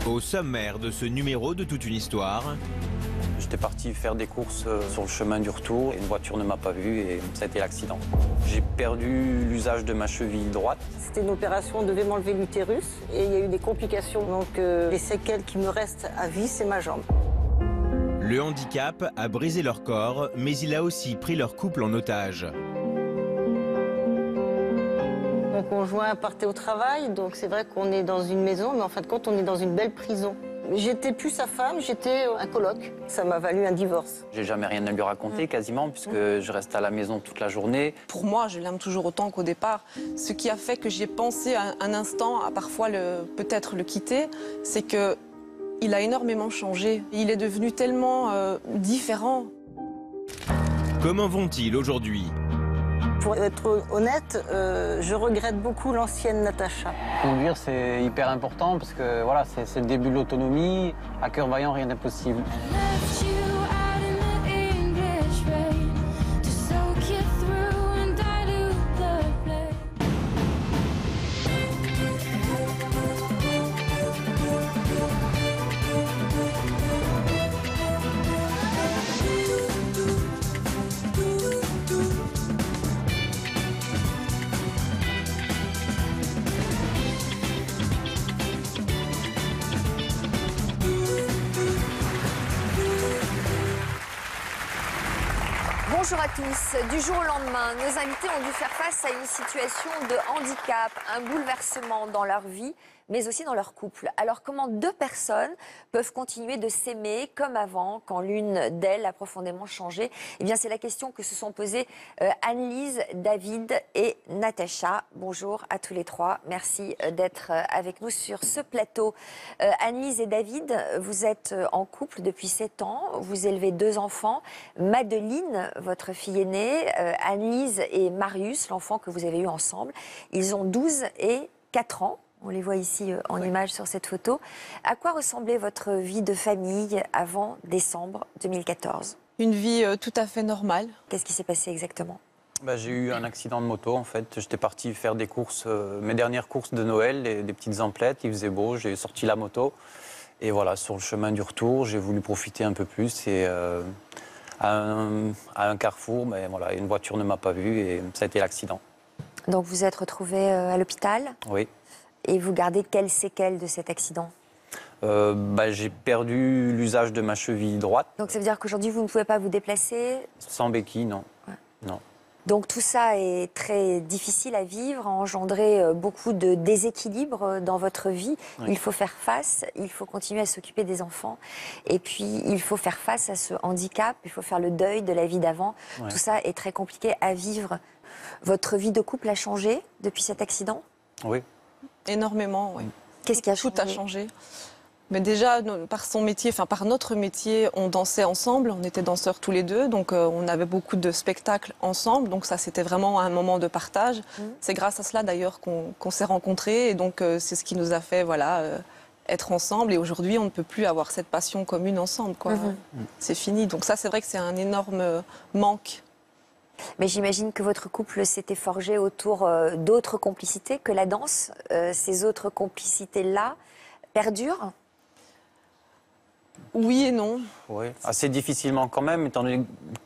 Au sommaire de ce numéro de Toute une histoire, J'étais parti faire des courses sur le chemin du retour. Une voiture ne m'a pas vu et ça a été l'accident. J'ai perdu l'usage de ma cheville droite. C'était une opération, on devait m'enlever l'utérus et il y a eu des complications. Donc les séquelles qui me restent à vie, c'est ma jambe. le handicap a brisé leur corps, mais il a aussi pris leur couple en otage. Mon conjoint partait au travail, donc c'est vrai qu'on est dans une maison, mais en fin de compte, on est dans une belle prison. J'étais plus sa femme, j'étais un coloc. Ça m'a valu un divorce. J'ai jamais rien à lui raconter quasiment puisque je reste à la maison toute la journée. Pour moi, je l'aime toujours autant qu'au départ. Ce qui a fait que j'ai pensé un instant à parfois peut-être le quitter, c'est que il a énormément changé. Il est devenu tellement différent. Comment vont-ils aujourd'hui? Pour être honnête, je regrette beaucoup l'ancienne Natacha. Conduire, c'est hyper important parce que voilà, c'est le début de l'autonomie. À cœur vaillant, rien n'est possible. Bonjour à tous. Du jour au lendemain, nos invités ont dû faire face à une situation de handicap, un bouleversement dans leur vie, mais aussi dans leur couple. Alors comment deux personnes peuvent continuer de s'aimer comme avant, quand l'une d'elles a profondément changé? Eh bien, c'est la question que se sont posées Anne-Lise, David et Natacha. Bonjour à tous les trois. Merci d'être avec nous sur ce plateau. Anne-Lise et David, vous êtes en couple depuis 7 ans. Vous élevez 2 enfants. Madeleine, votre fille aînée, Anne-Lise et Marius, l'enfant que vous avez eu ensemble. Ils ont 12 et 4 ans. On les voit ici en image sur cette photo. À quoi ressemblait votre vie de famille avant décembre 2014? Une vie tout à fait normale. Qu'est-ce qui s'est passé exactement? J'ai eu un accident de moto en fait. J'étais parti faire des courses, mes dernières courses de Noël, des petites emplettes. Il faisait beau, j'ai sorti la moto. Et voilà, sur le chemin du retour, j'ai voulu profiter un peu plus. Et à un carrefour, mais voilà, une voiture ne m'a pas vu et ça a été l'accident. Donc vous êtes retrouvé à l'hôpital? Oui. Et vous gardez quelles séquelles de cet accident? J'ai perdu l'usage de ma cheville droite. Donc ça veut dire qu'aujourd'hui vous ne pouvez pas vous déplacer? Sans béquille, non. Ouais. Non. Donc tout ça est très difficile à vivre, a engendré beaucoup de déséquilibre dans votre vie. Oui. Il faut faire face, il faut continuer à s'occuper des enfants. Et puis il faut faire face à ce handicap, il faut faire le deuil de la vie d'avant. Ouais. Tout ça est très compliqué à vivre. Votre vie de couple a changé depuis cet accident? Oui. Énormément, oui. Qu'est-ce qui a changé? Tout a changé. Mais déjà, par son métier, enfin par notre métier, on dansait ensemble, on était danseurs tous les deux, donc on avait beaucoup de spectacles ensemble, donc ça c'était vraiment un moment de partage. C'est grâce à cela d'ailleurs qu'on s'est rencontrés, et donc c'est ce qui nous a fait être ensemble, et aujourd'hui on ne peut plus avoir cette passion commune ensemble, quoi. C'est fini, donc ça c'est vrai que c'est un énorme manque. Mais j'imagine que votre couple s'était forgé autour d'autres complicités que la danse. Ces autres complicités-là perdurent? Oui et non. Oui, assez difficilement quand même, étant donné que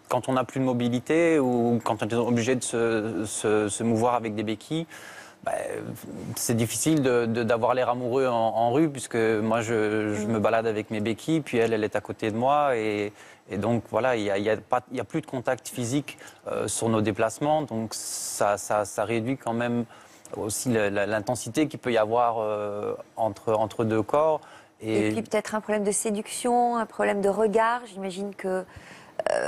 quand on n'a plus de mobilité ou quand on est obligé de se mouvoir avec des béquilles, c'est difficile d'avoir l'air amoureux en rue, puisque moi je me balade avec mes béquilles, puis elle est à côté de moi, et donc voilà, il y a plus de contact physique sur nos déplacements, donc ça réduit quand même aussi l'intensité qu'il peut y avoir entre deux corps. Et puis peut-être un problème de séduction, un problème de regard. J'imagine que...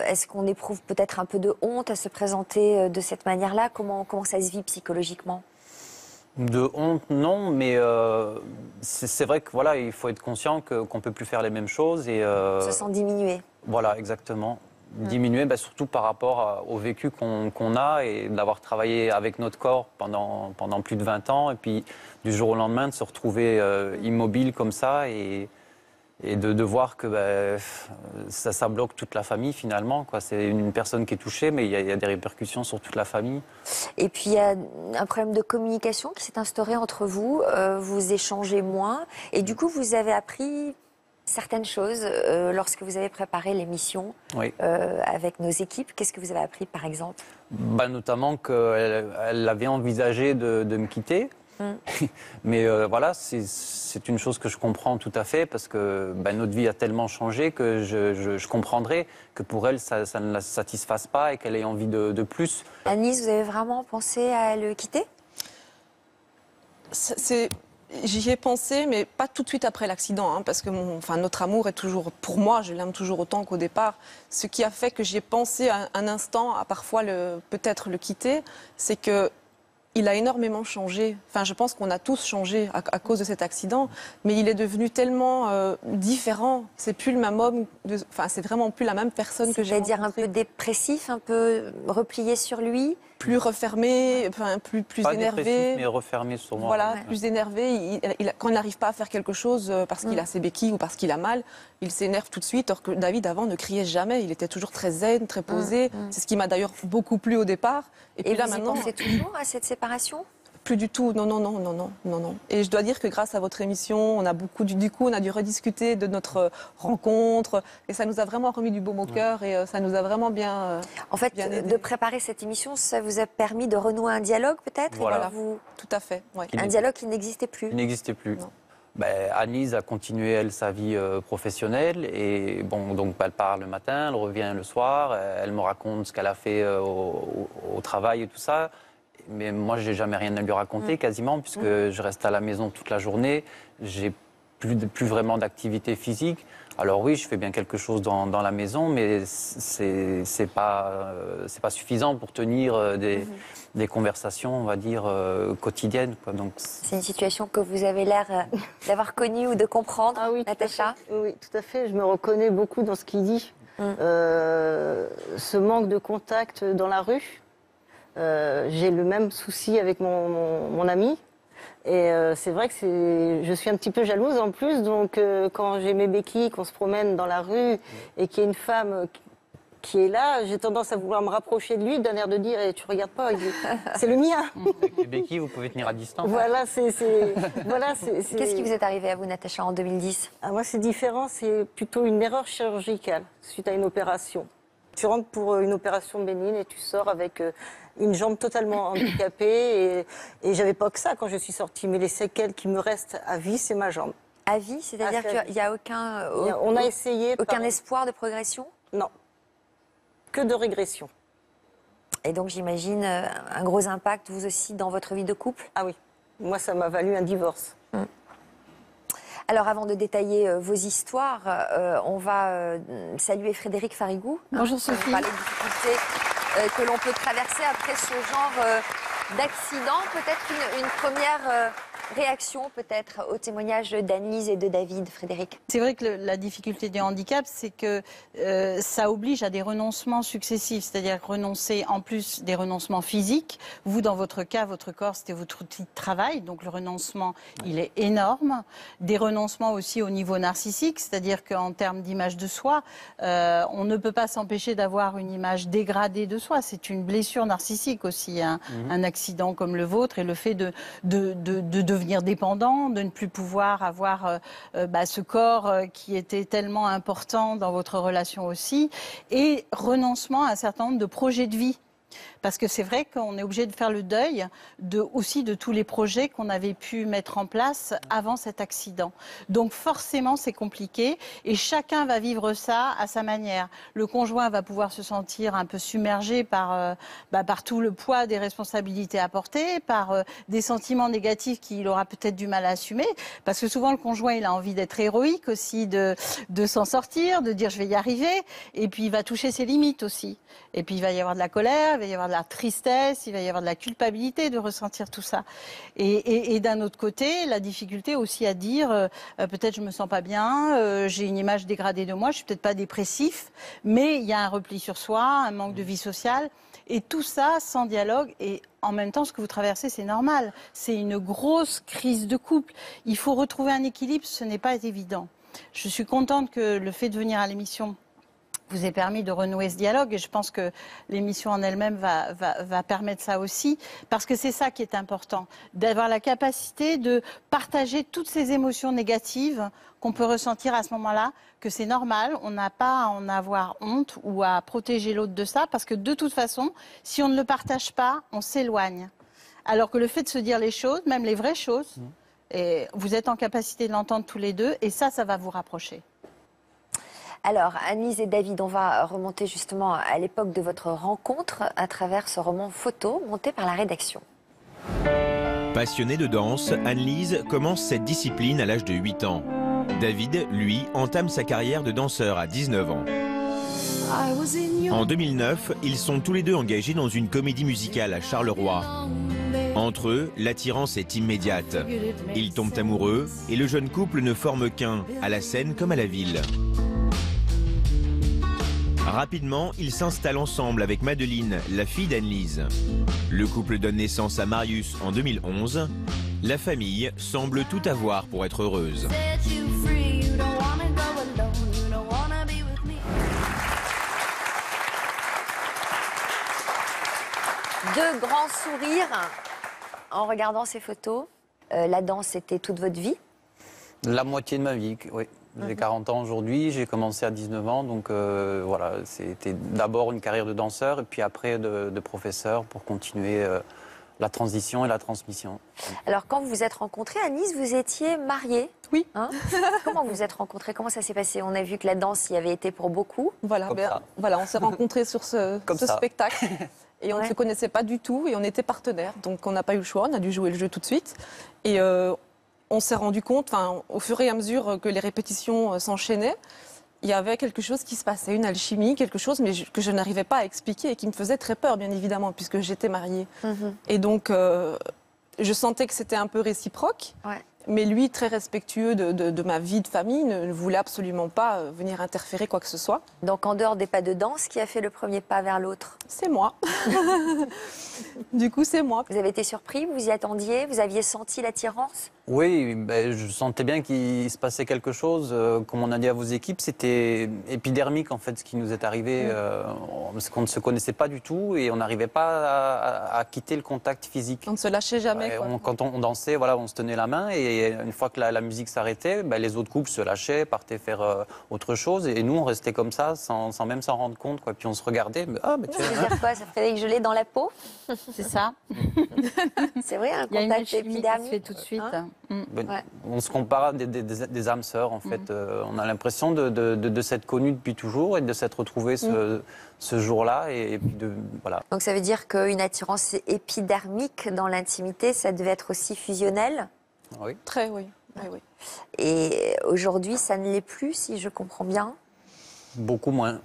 est-ce qu'on éprouve peut-être un peu de honte à se présenter de cette manière-là? Comment ça se vit psychologiquement? De honte, non, mais c'est vrai que voilà, il faut être conscient qu'on ne peut plus faire les mêmes choses. Et, se sent diminué. Voilà, exactement. Diminuer, surtout par rapport au vécu qu'on a, et d'avoir travaillé avec notre corps pendant plus de 20 ans, et puis du jour au lendemain de se retrouver immobile comme ça, et Et de voir que ça bloque toute la famille finalement, quoi. C'est une personne qui est touchée, mais il y a des répercussions sur toute la famille. Et puis il y a un problème de communication qui s'est instauré entre vous. Vous échangez moins. Et du coup, vous avez appris certaines choses lorsque vous avez préparé l'émission avec nos équipes. Qu'est-ce que vous avez appris, par exemple? Notamment qu'elle avait envisagé de me quitter. Mais voilà, c'est une chose que je comprends tout à fait parce que notre vie a tellement changé que je comprendrais que pour elle, ça ne la satisfasse pas et qu'elle ait envie de plus. Agnès, vous avez vraiment pensé à le quitter? J'y ai pensé, mais pas tout de suite après l'accident, parce que notre amour est toujours, pour moi, je l'aime toujours autant qu'au départ. Ce qui a fait que j'y ai pensé un instant à parfois peut-être le quitter, c'est que il a énormément changé. Enfin, je pense qu'on a tous changé à cause de cet accident, mais il est devenu tellement différent. C'est plus le même homme. C'est vraiment plus la même personne que j'ai rencontrée. C'est-à-dire un peu dépressif, un peu replié sur lui. Plus refermé, plus pas énervé. Dépressif, mais refermé sur moi. Voilà, plus énervé. Quand il n'arrive pas à faire quelque chose parce qu'il a ses béquilles ou parce qu'il a mal, il s'énerve tout de suite. Alors que David, avant, ne criait jamais. Il était toujours très zen, très posé. C'est ce qui m'a d'ailleurs beaucoup plu au départ. Et puis là, maintenant, vous y pensez toujours à cette séparation? Plus du tout, non. Et je dois dire que grâce à votre émission, on a on a dû rediscuter de notre rencontre et ça nous a vraiment remis du baume au cœur et ça nous a vraiment bien. En fait, de préparer cette émission, ça vous a permis de renouer un dialogue peut-être? Voilà, tout à fait. Ouais. Un dialogue qui n'existait plus. Il n'existait plus. Agnès a continué, elle, sa vie professionnelle. Et donc elle part le matin, elle revient le soir, elle me raconte ce qu'elle a fait au travail et tout ça. Mais moi, je n'ai jamais rien à lui raconter quasiment, puisque je reste à la maison toute la journée. J'ai plus vraiment d'activité physique. Alors oui, je fais bien quelque chose dans la maison, mais c'est pas suffisant pour tenir des conversations, on va dire, quotidiennes, quoi. Donc c'est une situation que vous avez l'air d'avoir connue ou de comprendre, Natacha. Oui, tout à fait. Je me reconnais beaucoup dans ce qu'il dit. Ce manque de contact dans la rue. J'ai le même souci avec mon ami. Et c'est vrai que je suis un petit peu jalouse en plus. Donc quand j'ai mes béquilles, qu'on se promène dans la rue et qu'il y a une femme qui est là, j'ai tendance à vouloir me rapprocher de lui d'un air de dire tu regardes pas, c'est le mien. Avec les béquilles, vous pouvez tenir à distance. Voilà, Qu'est-ce qui vous est arrivé à vous, Natacha, en 2010? Moi, c'est différent. C'est plutôt une erreur chirurgicale suite à une opération. Tu rentres pour une opération bénigne et tu sors avec une jambe totalement handicapée. Et j'avais pas que ça quand je suis sortie. Mais les séquelles qui me restent à vie, c'est ma jambe. À vie? C'est-à-dire qu'il n'y a aucun... On a essayé... Aucun espoir de progression? Non. Que de régression. Et donc, j'imagine un gros impact, vous aussi, dans votre vie de couple? Ah oui. Moi, ça m'a valu un divorce. Alors, avant de détailler vos histoires, on va saluer Frédéric Farigou. Bonjour Sophie. Pour parler des difficultés que l'on peut traverser après ce genre d'accident. Peut-être une première réaction peut-être au témoignage d'Annelise et de David, Frédéric. C'est vrai que la difficulté du handicap, c'est que ça oblige à des renoncements successifs, c'est-à-dire renoncer en plus des renoncements physiques. Vous, dans votre cas, votre corps, c'était votre outil de travail, donc le renoncement, il est énorme. Des renoncements aussi au niveau narcissique, c'est-à-dire qu'en termes d'image de soi, on ne peut pas s'empêcher d'avoir une image dégradée de soi. C'est une blessure narcissique aussi, un accident comme le vôtre et le fait de devenir dépendant, de ne plus pouvoir avoir ce corps qui était tellement important dans votre relation aussi, et renoncement à un certain nombre de projets de vie. Parce que c'est vrai qu'on est obligé de faire le deuil aussi de tous les projets qu'on avait pu mettre en place avant cet accident. Donc forcément, c'est compliqué et chacun va vivre ça à sa manière. Le conjoint va pouvoir se sentir un peu submergé par tout le poids des responsabilités à porter, par des sentiments négatifs qu'il aura peut-être du mal à assumer. Parce que souvent, le conjoint, il a envie d'être héroïque aussi, de s'en sortir, de dire je vais y arriver. Et puis, il va toucher ses limites aussi. Et puis, il va y avoir de la colère, il va y avoir de la tristesse, il va y avoir de la culpabilité de ressentir tout ça. Et d'un autre côté, la difficulté aussi à dire peut-être je me sens pas bien, j'ai une image dégradée de moi, je suis peut-être pas dépressif, mais il y a un repli sur soi, un manque de vie sociale, et tout ça sans dialogue. Et en même temps, ce que vous traversez, c'est normal. C'est une grosse crise de couple. Il faut retrouver un équilibre, ce n'est pas évident. Je suis contente que le fait de venir à l'émission vous ait permis de renouer ce dialogue et je pense que l'émission en elle-même va permettre ça aussi parce que c'est ça qui est important, d'avoir la capacité de partager toutes ces émotions négatives qu'on peut ressentir à ce moment-là, que c'est normal, on n'a pas à en avoir honte ou à protéger l'autre de ça parce que de toute façon, si on ne le partage pas, on s'éloigne. Alors que le fait de se dire les choses, même les vraies choses, et vous êtes en capacité de l'entendre tous les deux et ça va vous rapprocher. Alors, Anne-Lise et David, on va remonter justement à l'époque de votre rencontre à travers ce roman photo monté par la rédaction. Passionnée de danse, Anne-Lise commence cette discipline à l'âge de 8 ans. David, lui, entame sa carrière de danseur à 19 ans. En 2009, ils sont tous les deux engagés dans une comédie musicale à Charleroi. Entre eux, l'attirance est immédiate. Ils tombent amoureux et le jeune couple ne forme qu'un, à la scène comme à la ville. Rapidement, ils s'installent ensemble avec Madeleine, la fille d'Anne-Lise. Le couple donne naissance à Marius en 2011. La famille semble tout avoir pour être heureuse. Deux grands sourires en regardant ces photos. La danse, c'était toute votre vie? La moitié de ma vie, oui. J'ai 40 ans aujourd'hui, j'ai commencé à 19 ans, donc voilà, c'était d'abord une carrière de danseur et puis après de professeur pour continuer la transition et la transmission. Alors, quand vous vous êtes rencontrés à Nice, vous étiez mariés? Oui. Hein? Comment vous vous êtes rencontrés? Comment ça s'est passé? On a vu que la danse y avait été pour beaucoup. Voilà, voilà, on s'est rencontrés sur ce spectacle. Et on ne se connaissait pas du tout et on était partenaires. Donc on n'a pas eu le choix, on a dû jouer le jeu tout de suite. Et on s'est rendu compte, au fur et à mesure que les répétitions s'enchaînaient, il y avait quelque chose qui se passait, une alchimie, quelque chose que je n'arrivais pas à expliquer et qui me faisait très peur, bien évidemment, puisque j'étais mariée. Et donc, je sentais que c'était un peu réciproque. Ouais. Mais lui, très respectueux de ma vie de famille, ne voulait absolument pas venir interférer quoi que ce soit. Donc, en dehors des pas de danse, qui a fait le premier pas vers l'autre? C'est moi. Du coup, c'est moi. Vous avez été surpris? Vous y attendiez? Vous aviez senti l'attirance? Oui, je sentais bien qu'il se passait quelque chose. Comme on a dit à vos équipes, c'était épidermique en fait ce qui nous est arrivé. Parce qu'on ne se connaissait pas du tout et on n'arrivait pas à quitter le contact physique. On ne se lâchait jamais. Quand on dansait, voilà, on se tenait la main et une fois que la musique s'arrêtait, les autres couples se lâchaient, partaient faire autre chose et nous on restait comme ça sans même s'en rendre compte. Quoi. Puis on se regardait. Ça veut dire quoi? Ça fait que je l'ai dans la peau? C'est ça. C'est vrai, un contact épidermique. Fait tout de suite. Hein? Ouais. On se compare à des âmes sœurs en fait. On a l'impression de s'être connus depuis toujours et de s'être retrouvés ce jour-là et puis voilà. Donc ça veut dire qu'une attirance épidermique dans l'intimité, ça devait être aussi fusionnel? Oui. Très, oui. Oui. Et aujourd'hui, ça ne l'est plus, si je comprends bien? Beaucoup moins.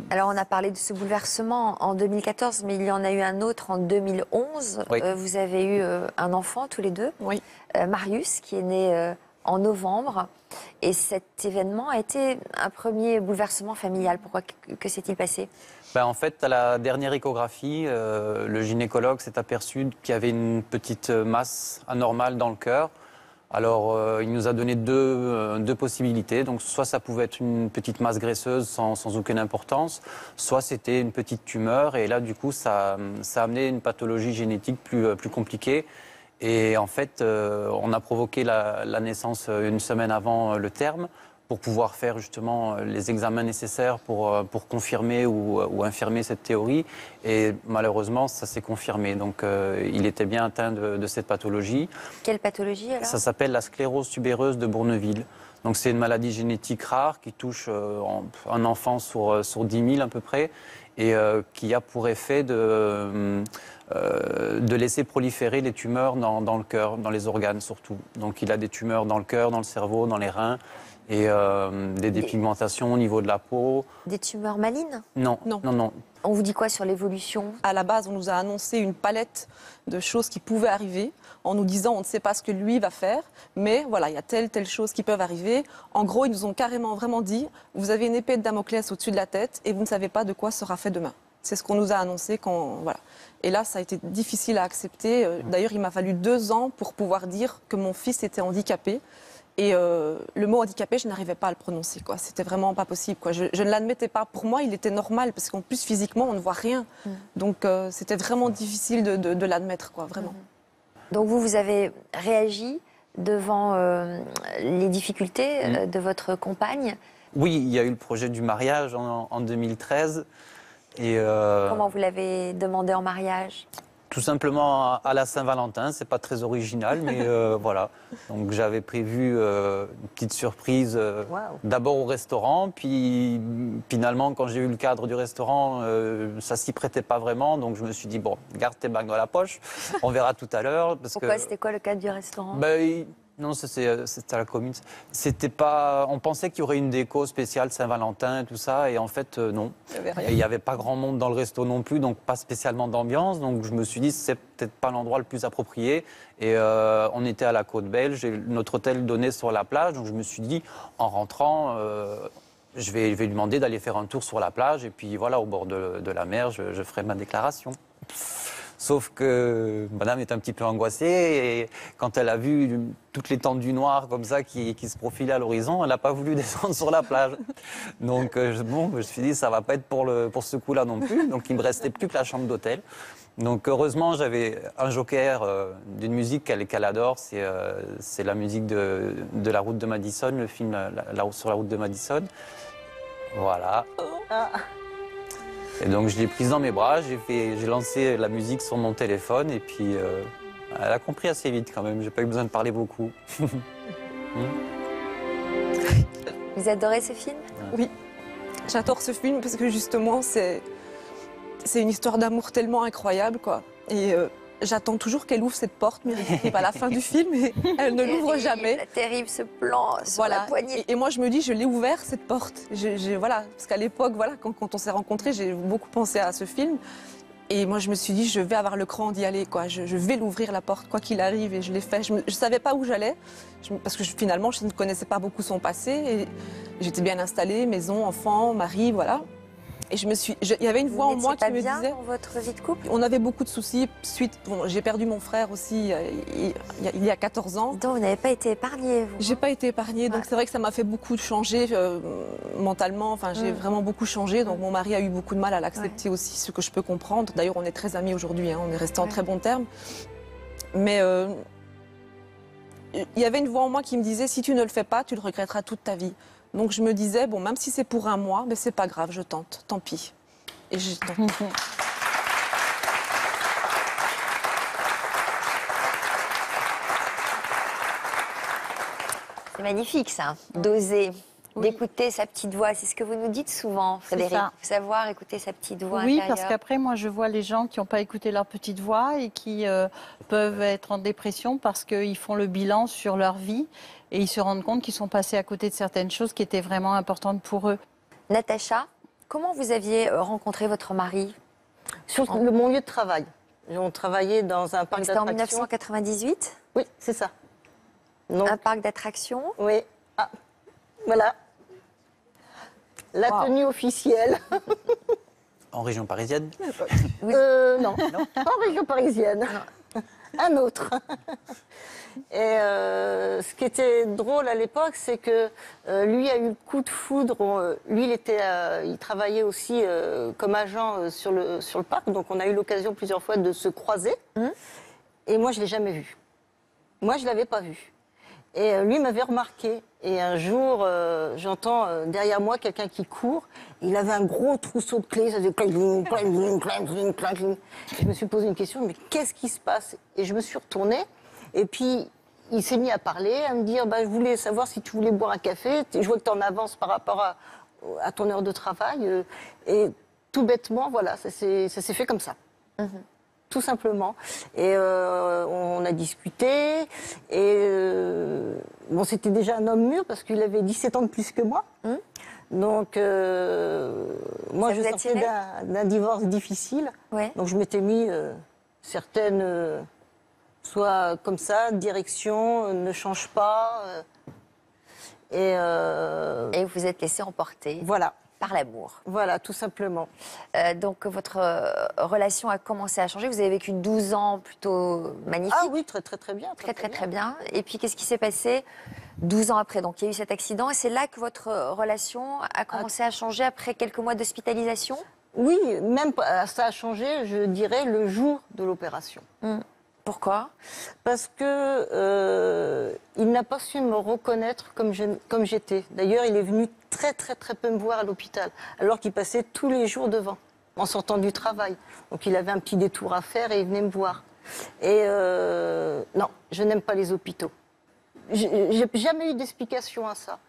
Alors, on a parlé de ce bouleversement en 2014, mais il y en a eu un autre en 2011. Oui. Vous avez eu un enfant, tous les deux, oui. Marius, qui est né en novembre. Et cet événement a été un premier bouleversement familial. Pourquoi? Que s'est-il passé? En fait, à la dernière échographie, le gynécologue s'est aperçu qu'il y avait une petite masse anormale dans le cœur. Alors, il nous a donné deux possibilités. Donc, soit ça pouvait être une petite masse graisseuse sans aucune importance, soit c'était une petite tumeur. Et là, du coup, ça a amené une pathologie génétique plus compliquée. Et en fait, on a provoqué la naissance une semaine avant le terme pour pouvoir faire justement les examens nécessaires pour confirmer ou infirmer cette théorie. Et malheureusement, ça s'est confirmé. Donc, il était bien atteint de cette pathologie. Quelle pathologie alors? Ça s'appelle la sclérose tubéreuse de Bourneville. Donc, c'est une maladie génétique rare qui touche un enfant sur 10 000 à peu près et qui a pour effet de laisser proliférer les tumeurs dans le cœur, dans les organes surtout. Donc, il a des tumeurs dans le cœur, dans le cerveau, dans les reins. Et des dépigmentations au niveau de la peau. Des tumeurs malignes? Non. On vous dit quoi sur l'évolution? À la base, on nous a annoncé une palette de choses qui pouvaient arriver, en nous disant on ne sait pas ce que lui va faire, mais voilà, il y a telle chose qui peuvent arriver. En gros, ils nous ont carrément vraiment dit, vous avez une épée de Damoclès au-dessus de la tête et vous ne savez pas de quoi sera fait demain. C'est ce qu'on nous a annoncé voilà. Et là, ça a été difficile à accepter. D'ailleurs, il m'a fallu 2 ans pour pouvoir dire que mon fils était handicapé. Et le mot handicapé, je n'arrivais pas à le prononcer, quoi. C'était vraiment pas possible, quoi. Je ne l'admettais pas. Pour moi, il était normal, parce qu'en plus, physiquement, on ne voit rien. Donc, c'était vraiment difficile de l'admettre, quoi, vraiment. Donc, vous avez réagi devant les difficultés de votre compagne? Oui, il y a eu le projet du mariage en 2013. Et Comment vous l'avez demandé en mariage? tout simplement à la Saint-Valentin, c'est pas très original, mais voilà. Donc j'avais prévu une petite surprise d'abord au restaurant, puis finalement quand j'ai eu le cadre du restaurant, ça s'y prêtait pas vraiment, donc je me suis dit bon, garde tes bagues dans la poche, on verra tout à l'heure. Pourquoi? C'était quoi le cadre du restaurant? Non, c'était à la commune. C'était pas. On pensait qu'il y aurait une déco spéciale Saint-Valentin et tout ça, et en fait non. Il n'y avait pas grand monde dans le resto non plus, donc pas spécialement d'ambiance. Donc je me suis dit c'est peut-être pas l'endroit le plus approprié. Et on était à la Côte Belge, et notre hôtel donnait sur la plage, donc je me suis dit en rentrant. Je vais lui demander d'aller faire un tour sur la plage, et puis voilà, au bord de la mer, je ferai ma déclaration. Sauf que madame est un petit peu angoissée, et quand elle a vu toute l'étendue noire comme ça qui se profilait à l'horizon, elle n'a pas voulu descendre sur la plage. Donc je me suis dit ça va pas être pour ce coup-là non plus. Donc il me restait plus que la chambre d'hôtel. Donc heureusement j'avais un joker d'une musique qu'elle adore, c'est la musique de La Route de Madison, le film Sur la route de Madison. Voilà. Et donc je l'ai prise dans mes bras, j'ai lancé la musique sur mon téléphone, et puis elle a compris assez vite quand même, j'ai pas eu besoin de parler beaucoup. Vous adorez ce film? Oui, j'adore ce film parce que justement c'est une histoire d'amour tellement incroyable, quoi. Et j'attends toujours qu'elle ouvre cette porte, mais elle arrive à la fin du film et elle ne l'ouvre jamais. Terrible ce plan sur la poignée. Et moi je me dis, je l'ai ouvert cette porte. Voilà, parce qu'à l'époque, voilà, quand on s'est rencontrés, j'ai beaucoup pensé à ce film. Et moi je me suis dit, je vais avoir le cran d'y aller, quoi. Je vais l'ouvrir la porte, quoi qu'il arrive, et je l'ai fait. Je ne savais pas où j'allais, parce que finalement je ne connaissais pas beaucoup son passé. Et j'étais bien installée, maison, enfant, mari, voilà. Et il y avait une voix en moi qui me disait. Dans votre vie de couple? On avait beaucoup de soucis. J'ai perdu mon frère aussi il y a 14 ans. Donc vous n'avez pas été épargnée, vous? J'ai pas été épargnée, donc c'est vrai que ça m'a fait beaucoup changer mentalement. Enfin, j'ai vraiment beaucoup changé. Donc mon mari a eu beaucoup de mal à l'accepter aussi, ce que je peux comprendre. D'ailleurs, on est très amis aujourd'hui. On est restés en très bons termes. Mais il y avait une voix en moi qui me disait, si tu ne le fais pas, tu le regretteras toute ta vie. Donc je me disais, bon, même si c'est pour un mois, mais c'est pas grave, je tente, tant pis. Et j'ai tenté. C'est magnifique ça, d'oser, d'écouter sa petite voix. C'est ce que vous nous dites souvent, Frédéric. Savoir écouter sa petite voix intérieure. Parce qu'après, moi, je vois les gens qui n'ont pas écouté leur petite voix et qui peuvent être en dépression parce qu'ils font le bilan sur leur vie et ils se rendent compte qu'ils sont passés à côté de certaines choses qui étaient vraiment importantes pour eux. Natacha, comment vous aviez rencontré votre mari? Sur mon lieu de travail. On travaillait dans un parc d'attractions. C'était en 1998? Oui, c'est ça. Donc, un parc d'attractions? Oui. Ah, voilà. La tenue officielle. En région parisienne? Non, pas en région parisienne. Un autre. Et ce qui était drôle à l'époque, c'est que lui a eu le coup de foudre. Lui, il travaillait aussi comme agent sur le parc, donc on a eu l'occasion plusieurs fois de se croiser. Et moi, je ne l'ai jamais vu. Moi, je ne l'avais pas vu. Et lui m'avait remarqué. Et un jour, j'entends derrière moi quelqu'un qui court. Il avait un gros trousseau de clés, ça faisait clang, clang, clang, clang. Je me suis posé une question, mais qu'est-ce qui se passe? Et je me suis retournée. Et puis, il s'est mis à parler, à me dire, je voulais savoir si tu voulais boire un café. Je vois que tu en avances par rapport à ton heure de travail. Et tout bêtement, voilà, ça s'est fait comme ça. Tout simplement. Et on a discuté. Et bon, c'était déjà un homme mûr parce qu'il avait 17 ans de plus que moi. Donc, moi, je sortais d'un divorce difficile. Donc, je m'étais mis certaines... soit comme ça, direction, ne change pas. Et vous vous êtes laissé emporter. Voilà. Par l'amour. Voilà, tout simplement. Donc, votre relation a commencé à changer. Vous avez vécu 12 ans plutôt magnifiques. Ah oui, très bien. Très bien. Et puis, qu'est-ce qui s'est passé 12 ans après, donc il y a eu cet accident et c'est là que votre relation a commencé à changer après quelques mois d'hospitalisation? Oui, même ça a changé, je dirais, le jour de l'opération. Pourquoi? Parce que il n'a pas su me reconnaître comme j'étais. D'ailleurs, il est venu très peu me voir à l'hôpital, alors qu'il passait tous les jours devant, en sortant du travail. Donc il avait un petit détour à faire et il venait me voir. Et non, je n'aime pas les hôpitaux. J'ai jamais eu d'explication à ça.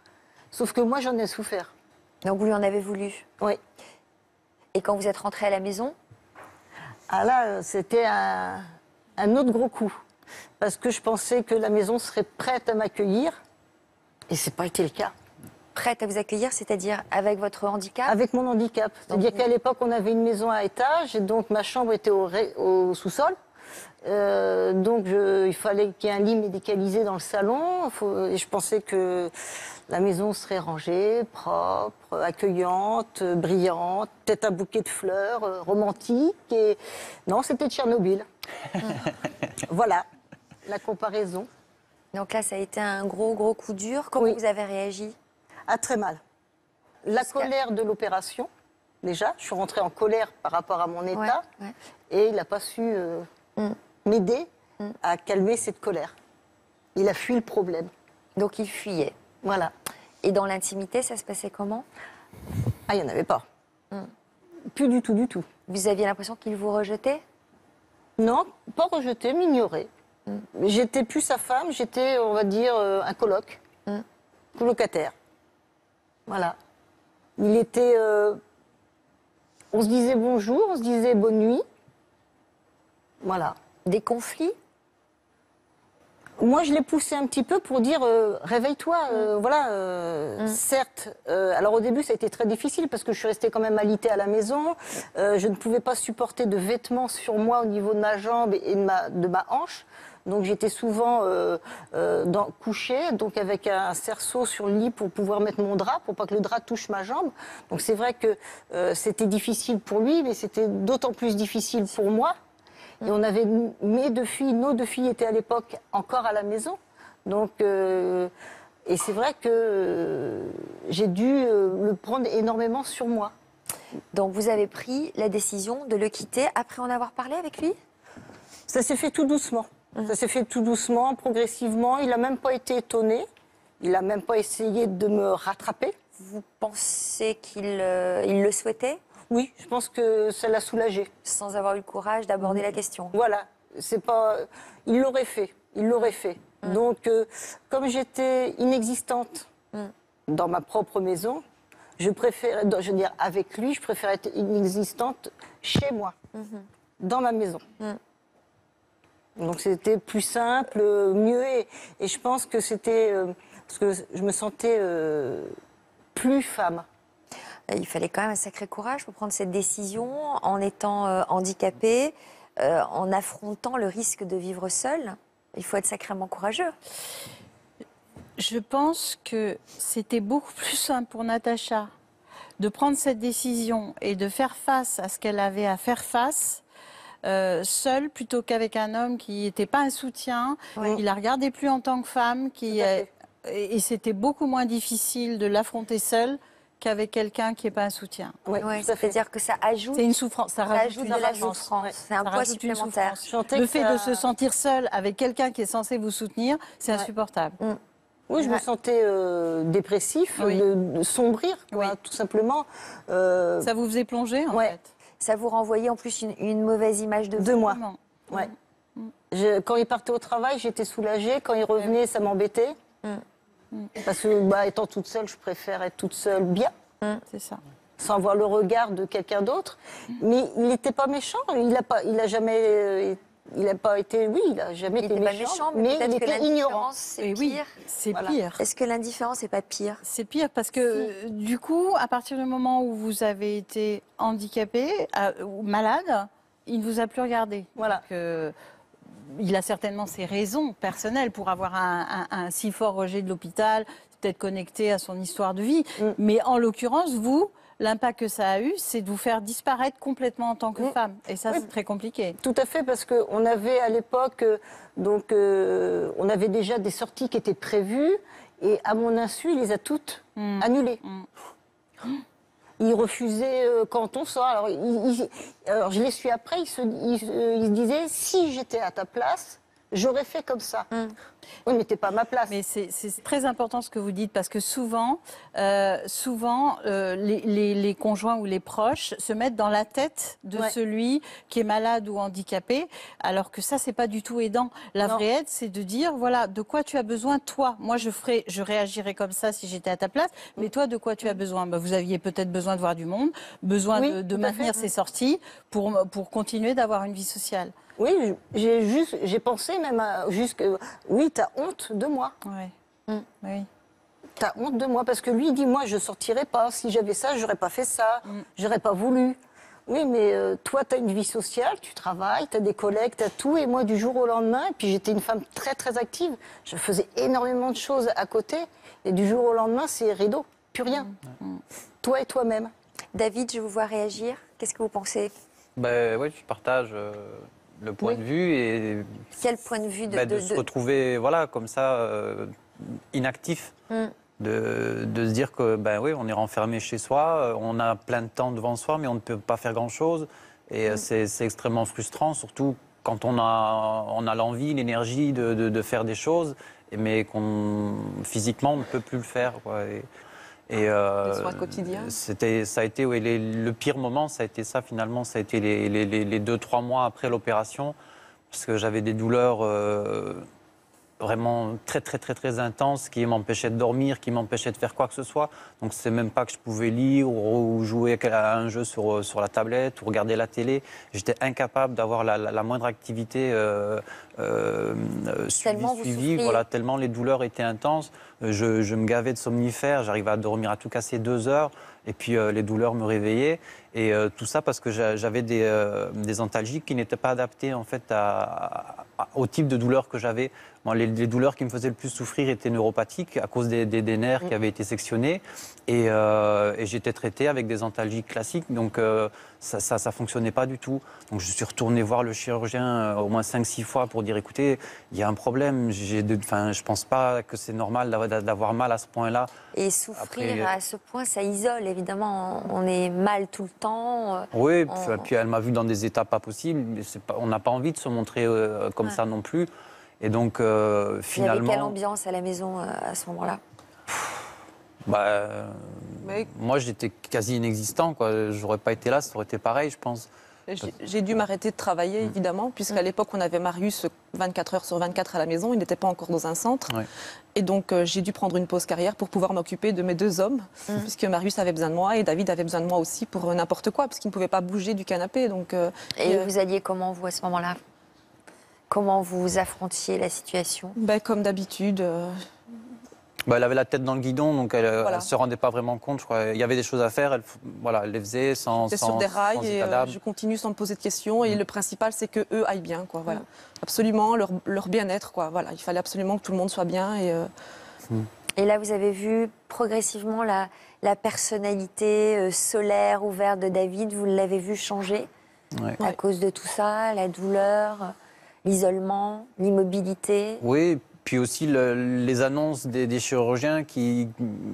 Sauf que moi, j'en ai souffert. Donc vous lui en avez voulu? Oui. Et quand vous êtes rentrée à la maison? Ah là, c'était un autre gros coup. Parce que je pensais que la maison serait prête à m'accueillir. Et ce n'a pas été le cas. Prête à vous accueillir, c'est-à-dire avec votre handicap? Avec mon handicap. C'est-à-dire qu'à l'époque, on avait une maison à étage. Et donc, ma chambre était au sous-sol. Donc, il fallait qu'il y ait un lit médicalisé dans le salon. Et je pensais que la maison serait rangée, propre, accueillante, brillante, peut-être un bouquet de fleurs, romantique. Et non, c'était Tchernobyl. Voilà, la comparaison. Donc là, ça a été un gros coup dur. Comment vous avez réagi? Ah, très mal. La colère de l'opération, déjà. Je suis rentrée en colère par rapport à mon état. Ouais. Et il n'a pas su m'aider à calmer cette colère. Il a fui le problème. Donc il fuyait. Voilà. Et dans l'intimité, ça se passait comment? Ah, il n'y en avait pas. Plus du tout. Vous aviez l'impression qu'il vous rejetait? Non, pas rejeté, m'ignorer. J'étais plus sa femme, j'étais, on va dire, un coloc. Colocataire. Voilà. Il était... on se disait bonjour, on se disait bonne nuit. Voilà. Des conflits? Moi, je l'ai poussé un petit peu pour dire réveille-toi, voilà. Certes, alors au début, ça a été très difficile parce que je suis restée quand même alitée à la maison. Je ne pouvais pas supporter de vêtements sur moi au niveau de ma jambe et de ma hanche. Donc j'étais souvent couchée, donc avec un cerceau sur le lit pour pouvoir mettre mon drap, pour pas que le drap touche ma jambe. Donc c'est vrai que c'était difficile pour lui, mais c'était d'autant plus difficile pour moi. Et on avait nos deux filles étaient à l'époque encore à la maison. Donc, et c'est vrai que j'ai dû le prendre énormément sur moi. Donc vous avez pris la décision de le quitter après en avoir parlé avec lui? Ça s'est fait tout doucement. Ça s'est fait tout doucement, progressivement. Il n'a même pas été étonné. Il n'a même pas essayé de me rattraper. Vous pensez qu'il le souhaitait? Oui, je pense que ça l'a soulagé. Sans avoir eu le courage d'aborder la question. Voilà, c'est pas. Il l'aurait fait. Donc, comme j'étais inexistante dans ma propre maison, je veux dire, avec lui, je préfère être inexistante chez moi, dans ma maison. Donc, c'était plus simple, mieux, et je pense que c'était parce que je me sentais plus femme. Il fallait quand même un sacré courage pour prendre cette décision en étant handicapé, en affrontant le risque de vivre seul. Il faut être sacrément courageux. Je pense que c'était beaucoup plus simple pour Natacha de prendre cette décision et de faire face à ce qu'elle avait à faire face seule, plutôt qu'avec un homme qui n'était pas un soutien. Il la regardait plus en tant que femme, et c'était beaucoup moins difficile de l'affronter seule qu'avec quelqu'un qui n'est pas un soutien. Ça fait dire que ça ajoute. C'est une souffrance, ça rajoute de la souffrance. C'est un poids supplémentaire. Le fait de se sentir seul avec quelqu'un qui est censé vous soutenir, c'est insupportable. Oui, je me sentais dépressif, de sombrir, tout simplement. Ça vous faisait plonger, en fait. Ça vous renvoyait en plus une mauvaise image de vous. Moi. Ouais. Quand il partait au travail, j'étais soulagée. Quand il revenait, ça m'embêtait. Parce que, étant toute seule, je préfère être toute seule bien. C'est ça. Sans avoir le regard de quelqu'un d'autre. Mais il n'était pas méchant. Il n'a jamais été méchant, mais il était ignorant. C'est pire. C'est pire. Est-ce que l'indifférence n'est pas pire? C'est pire parce que du coup, à partir du moment où vous avez été handicapé ou malade, il ne vous a plus regardé. Voilà. Donc, il a certainement ses raisons personnelles pour avoir un si fort rejet de l'hôpital, peut-être connecté à son histoire de vie. Mais en l'occurrence, vous, l'impact que ça a eu, c'est de vous faire disparaître complètement en tant que femme. Et ça, c'est très compliqué. Tout à fait, parce qu'on avait à l'époque, on avait déjà des sorties qui étaient prévues, et à mon insu, il les a toutes annulées. Il refusait quand on sort. Alors je l'ai su après, il se disait, si j'étais à ta place, j'aurais fait comme ça. Oui, mais t'es pas à ma place. Mais c'est très important ce que vous dites, parce que souvent, les conjoints ou les proches se mettent dans la tête de celui qui est malade ou handicapé, alors que ça, c'est pas du tout aidant. La vraie aide, c'est de dire, voilà, de quoi tu as besoin, toi. Moi, je réagirais comme ça si j'étais à ta place, mais toi, de quoi tu as besoin? Vous aviez peut-être besoin de voir du monde, besoin de maintenir ces sorties pour continuer d'avoir une vie sociale. Oui, j'ai pensé même oui, t'as honte de moi. Oui. T'as honte de moi, parce que lui, il dit, moi, je sortirais pas. Si j'avais ça, j'aurais pas fait ça. J'aurais pas voulu. Oui, mais toi, t'as une vie sociale, tu travailles, t'as des collègues, t'as tout. Et moi, du jour au lendemain, et puis j'étais une femme très, très active. Je faisais énormément de choses à côté. Et du jour au lendemain, c'est rideau. Plus rien. Toi et toi-même. David, je vous vois réagir. Qu'est-ce que vous pensez? Oui, je partage le point de vue. Et quel point de vue de se retrouver comme ça, inactif. De se dire que on est renfermé chez soi, on a plein de temps devant soi, mais on ne peut pas faire grand-chose. Et c'est extrêmement frustrant, surtout quand on a l'envie, l'énergie de faire des choses, mais physiquement, on ne peut plus le faire. Et ça a été le pire moment, ça a été ça finalement, ça a été les 2-3 mois après l'opération, parce que j'avais des douleurs vraiment très très très très intenses qui m'empêchaient de dormir, qui m'empêchaient de faire quoi que ce soit. Donc c'est même pas que je pouvais lire ou jouer à un jeu sur la tablette ou regarder la télé. J'étais incapable d'avoir la moindre activité suivie. Voilà, tellement les douleurs étaient intenses. Je me gavais de somnifères, j'arrivais à dormir à tout casser 2 heures. Et puis les douleurs me réveillaient. Et tout ça parce que j'avais des antalgiques qui n'étaient pas adaptés en fait au type de douleur que j'avais. Les douleurs qui me faisaient le plus souffrir étaient neuropathiques à cause des nerfs qui avaient été sectionnés. Et j'étais traité avec des antalgiques classiques. Donc ça ne fonctionnait pas du tout. Donc je suis retourné voir le chirurgien au moins 5-6 fois pour dire, écoutez, il y a un problème. Je ne pense pas que c'est normal d'avoir mal à ce point-là. Et souffrir à ce point, ça isole, évidemment. On est mal tout le temps. Oui, puis elle m'a vu dans des états pas possibles. On n'a pas envie de se montrer comme ça non plus. Et donc, finalement... Il y avait quelle ambiance à la maison à ce moment-là? Moi, j'étais quasi inexistant. J'aurais pas été là, ça aurait été pareil, je pense. J'ai dû m'arrêter de travailler, évidemment, puisqu'à l'époque, on avait Marius 24 heures sur 24 à la maison. Il n'était pas encore dans un centre. Ouais. Et donc, j'ai dû prendre une pause carrière pour pouvoir m'occuper de mes 2 hommes, puisque Marius avait besoin de moi et David avait besoin de moi aussi pour n'importe quoi, parce qu'il ne pouvait pas bouger du canapé. Donc, et vous alliez comment, vous, à ce moment-là? Comment vous affrontiez la situation? Comme d'habitude. Elle avait la tête dans le guidon, donc elle ne se rendait pas vraiment compte. Je crois. Il y avait des choses à faire, elle les faisait sans sur des rails et je continue sans me poser de questions. Et le principal, c'est qu'eux aillent bien. Voilà. Absolument, leur bien-être. Voilà. Il fallait absolument que tout le monde soit bien. Et là, vous avez vu progressivement la personnalité solaire, ouverte de David. Vous l'avez vu changer à cause de tout ça, la douleur, l'isolement, l'immobilité. Oui. Puis aussi les annonces des chirurgiens qui,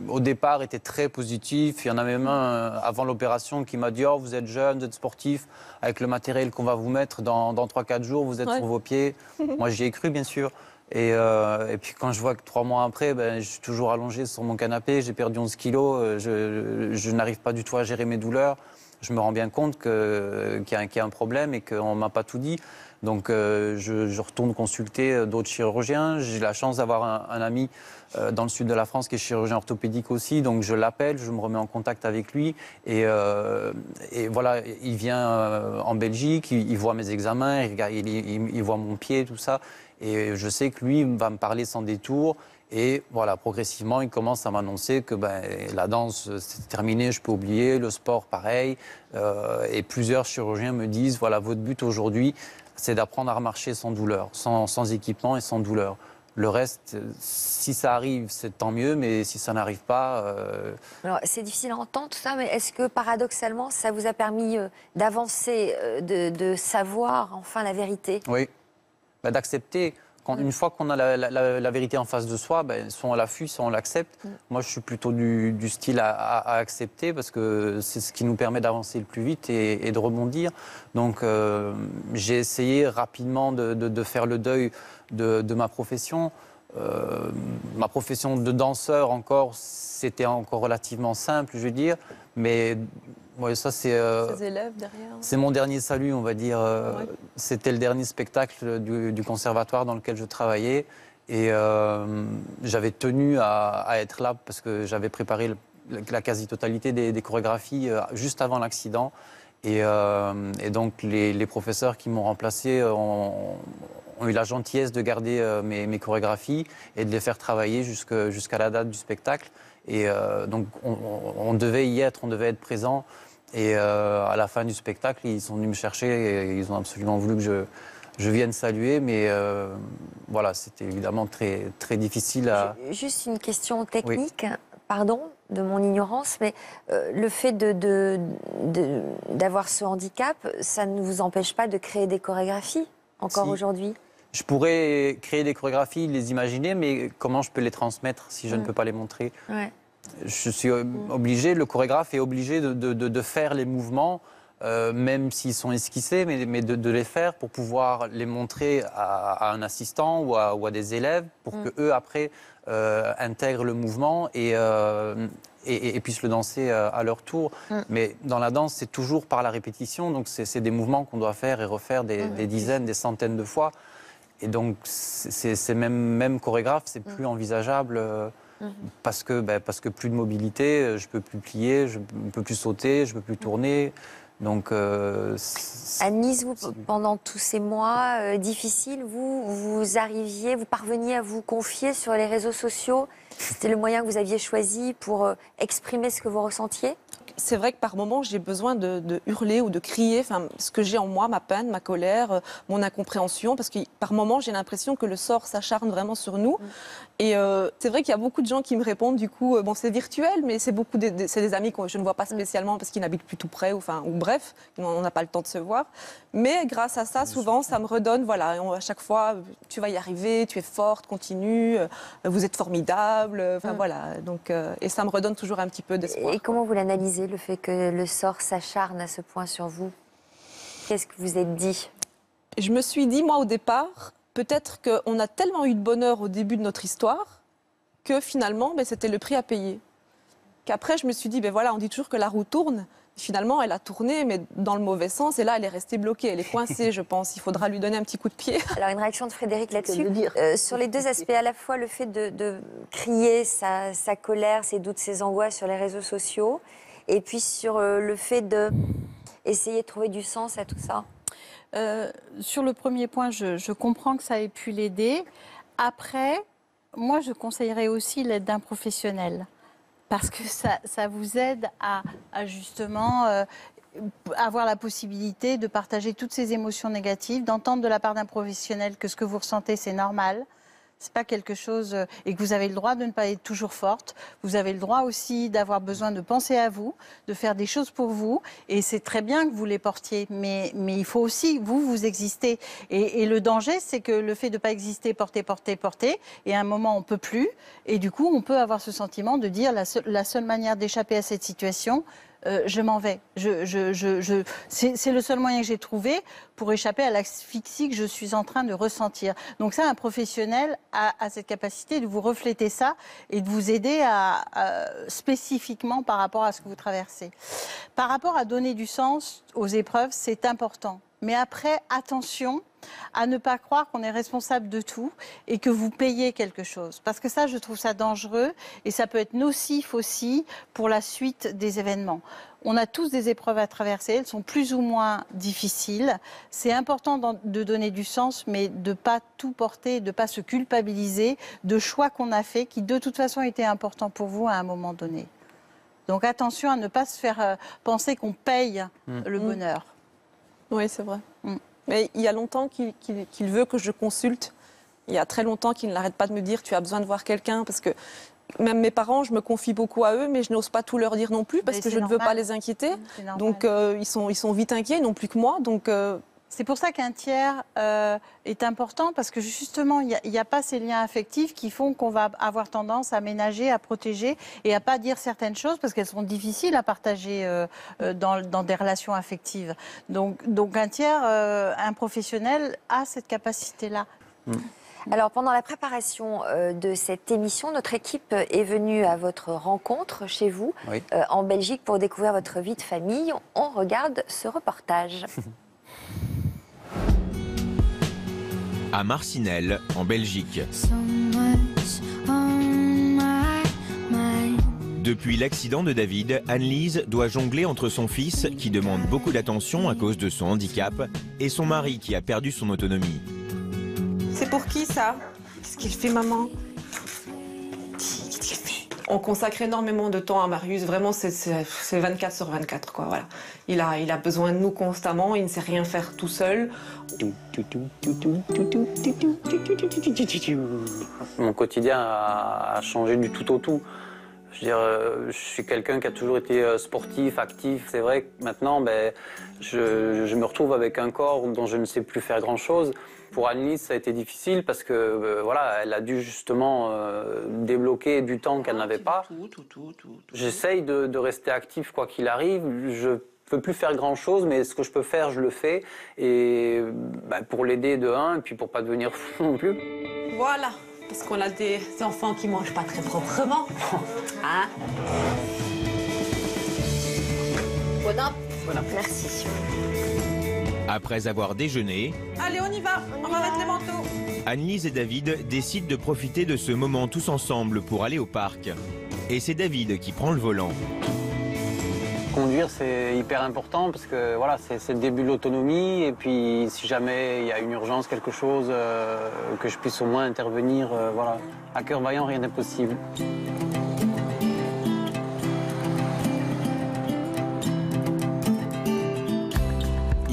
au départ, étaient très positifs. Il y en a même un avant l'opération qui m'a dit « Oh, vous êtes jeune, vous êtes sportif, avec le matériel qu'on va vous mettre dans 3-4 jours, vous êtes sur vos pieds. » Moi, j'y ai cru, bien sûr. Et puis quand je vois que 3 mois après, je suis toujours allongé sur mon canapé, j'ai perdu 11 kilos, je n'arrive pas du tout à gérer mes douleurs. Je me rends bien compte qu'il y a un problème et qu'on ne m'a pas tout dit. Donc je retourne consulter d'autres chirurgiens. J'ai la chance d'avoir un ami dans le sud de la France qui est chirurgien orthopédique aussi. Donc je l'appelle, je me remets en contact avec lui. Et voilà, il vient en Belgique, il voit mes examens, il voit mon pied, tout ça. Et je sais que lui va me parler sans détour. Et voilà, progressivement, il commence à m'annoncer que la danse, c'est terminé, je peux oublier, le sport, pareil. Et plusieurs chirurgiens me disent, voilà, votre but aujourd'hui, c'est d'apprendre à marcher sans douleur, sans équipement et sans douleur. Le reste, si ça arrive, c'est tant mieux, mais si ça n'arrive pas... Alors, c'est difficile à entendre tout ça, mais est-ce que paradoxalement, ça vous a permis d'avancer, de savoir enfin la vérité? Oui, d'accepter. Une fois qu'on a la vérité en face de soi, soit on la fuit, soit on l'accepte. Moi, je suis plutôt du style à accepter parce que c'est ce qui nous permet d'avancer le plus vite et de rebondir. Donc, j'ai essayé rapidement de faire le deuil de ma profession. Ma profession de danseur, c'était encore relativement simple, je veux dire. Mais ouais, ça, c'est... Ses élèves derrière. C'est mon dernier salut, on va dire. Ouais. C'était le dernier spectacle du conservatoire dans lequel je travaillais. Et j'avais tenu à être là parce que j'avais préparé la quasi-totalité des chorégraphies juste avant l'accident. Et donc, les professeurs qui m'ont remplacé ont eu la gentillesse de garder mes chorégraphies et de les faire travailler jusqu'à la date du spectacle. Et donc, on devait y être, on devait être présent. Et à la fin du spectacle, ils sont venus me chercher et ils ont absolument voulu que je vienne saluer. Mais voilà, c'était évidemment très, très difficile à... Juste une question technique, Oui. Pardon de mon ignorance, mais le fait d'avoir ce handicap, ça ne vous empêche pas de créer des chorégraphies encore aujourd'hui? Je pourrais créer des chorégraphies, les imaginer, mais comment je peux les transmettre si je ne peux pas les montrer? Ouais. Je suis obligé, le chorégraphe est obligé de faire les mouvements, même s'ils sont esquissés, mais de les faire pour pouvoir les montrer à un assistant ou à des élèves, pour qu'eux, après, intègrent le mouvement et puissent le danser à leur tour. Mais dans la danse, c'est toujours par la répétition, donc c'est des mouvements qu'on doit faire et refaire des dizaines, des centaines de fois. Et donc, ces mêmes chorégraphes, c'est plus envisageable parce que plus de mobilité, je peux plus plier, je ne peux plus sauter, je ne peux plus tourner. Donc, Anne-Lise, pendant tous ces mois difficiles, vous parveniez à vous confier sur les réseaux sociaux? C'était le moyen que vous aviez choisi pour exprimer ce que vous ressentiez? C'est vrai que par moments, j'ai besoin de hurler ou de crier, ce que j'ai en moi, ma peine, ma colère, mon incompréhension, parce que par moments, j'ai l'impression que le sort s'acharne vraiment sur nous. Et c'est vrai qu'il y a beaucoup de gens qui me répondent, du coup, bon, c'est virtuel, mais c'est c'est des amis que je ne vois pas spécialement parce qu'ils n'habitent plus tout près, ou bref, on n'a pas le temps de se voir. Mais grâce à ça, souvent, ça me redonne, voilà, à chaque fois, tu vas y arriver, tu es forte, continue, vous êtes formidable, voilà. Donc, et ça me redonne toujours un petit peu d'espoir. Et comment vous l'analysez, le fait que le sort s'acharne à ce point sur vous? Qu'est-ce que vous êtes dit? Je me suis dit, moi, au départ, peut-être qu'on a tellement eu de bonheur au début de notre histoire que finalement, c'était le prix à payer. Qu'après, je me suis dit, voilà, on dit toujours que la roue tourne. Finalement, elle a tourné, mais dans le mauvais sens. Et là, elle est restée bloquée. Elle est coincée, je pense. Il faudra lui donner un petit coup de pied. Alors, une réaction de Frédéric là-dessus. Sur les deux aspects, à la fois le fait de crier sa colère, ses doutes, ses angoisses sur les réseaux sociaux, et puis sur le fait d'essayer de trouver du sens à tout ça. Sur le premier point, je comprends que ça ait pu l'aider. Après, moi, je conseillerais aussi l'aide d'un professionnel. Parce que ça vous aide à justement avoir la possibilité de partager toutes ces émotions négatives, d'entendre de la part d'un professionnel que ce que vous ressentez, c'est normal. C'est pas quelque chose... et que vous avez le droit de ne pas être toujours forte. Vous avez le droit aussi d'avoir besoin de penser à vous, de faire des choses pour vous. Et c'est très bien que vous les portiez. Mais il faut aussi, vous existez. Et le danger, c'est que le fait de ne pas exister, porter, et à un moment, on ne peut plus. Et du coup, on peut avoir ce sentiment de dire la seule manière d'échapper à cette situation... je m'en vais. C'est le seul moyen que j'ai trouvé pour échapper à l'asphyxie que je suis en train de ressentir. Donc ça, un professionnel a cette capacité de vous refléter ça et de vous aider spécifiquement par rapport à ce que vous traversez. Par rapport à donner du sens aux épreuves, c'est important. Mais après, attention à ne pas croire qu'on est responsable de tout et que vous payez quelque chose. Parce que ça, je trouve ça dangereux et ça peut être nocif aussi pour la suite des événements. On a tous des épreuves à traverser, elles sont plus ou moins difficiles. C'est important de donner du sens, mais de ne pas tout porter, de ne pas se culpabiliser de choix qu'on a faits qui de toute façon étaient importants pour vous à un moment donné. Donc attention à ne pas se faire penser qu'on paye le bonheur. Oui, c'est vrai. Mais il y a longtemps qu'il veut que je consulte Il y a très longtemps qu'il n'arrête pas de me dire tu as besoin de voir quelqu'un parce que même mes parents, je me confie beaucoup à eux, mais je n'ose pas tout leur dire non plus parce que je ne veux pas les inquiéter. Donc ils sont vite inquiets, non plus que moi. Donc c'est pour ça qu'un tiers est important parce que justement, il n'y a pas ces liens affectifs qui font qu'on va avoir tendance à ménager, à protéger et à pas dire certaines choses parce qu'elles sont difficiles à partager dans des relations affectives. Donc un tiers, un professionnel a cette capacité-là. Alors, pendant la préparation de cette émission, notre équipe est venue à votre rencontre chez vous, en Belgique, pour découvrir votre vie de famille. On regarde ce reportage. À Marcinelle, en Belgique. Depuis l'accident de David, Anne-Lise doit jongler entre son fils, qui demande beaucoup d'attention à cause de son handicap, et son mari, qui a perdu son autonomie. c'est pour qui ça? Qu'est-ce qu'il fait, maman? Qu'est-ce qu'il fait? On consacre énormément de temps à Marius. Vraiment, c'est 24 sur 24, quoi. Voilà. Il a besoin de nous constamment. Il ne sait rien faire tout seul. Mon quotidien a changé du tout au tout. Je veux dire, je suis quelqu'un qui a toujours été sportif, actif. C'est vrai que maintenant, je me retrouve avec un corps dont je ne sais plus faire grand-chose. Pour Anne-Lise, ça a été difficile parce que voilà, elle a dû justement débloquer du temps qu'elle n'avait pas. J'essaye de rester actif quoi qu'il arrive. Je peux plus faire grand-chose, mais ce que je peux faire, je le fais. Et pour l'aider de un, et puis pour pas devenir fou non plus. Voilà. Parce qu'on a des enfants qui mangent pas très proprement. Hein? Voilà. Merci. Après avoir déjeuné, Allez, on y va. On va mettre les manteaux. Anne-Lise et David décident de profiter de ce moment tous ensemble pour aller au parc. Et c'est David qui prend le volant. Conduire, c'est hyper important parce que voilà, c'est le début de l'autonomie. Et puis, si jamais il y a une urgence, quelque chose, que je puisse au moins intervenir, voilà. À cœur vaillant, rien n'est possible.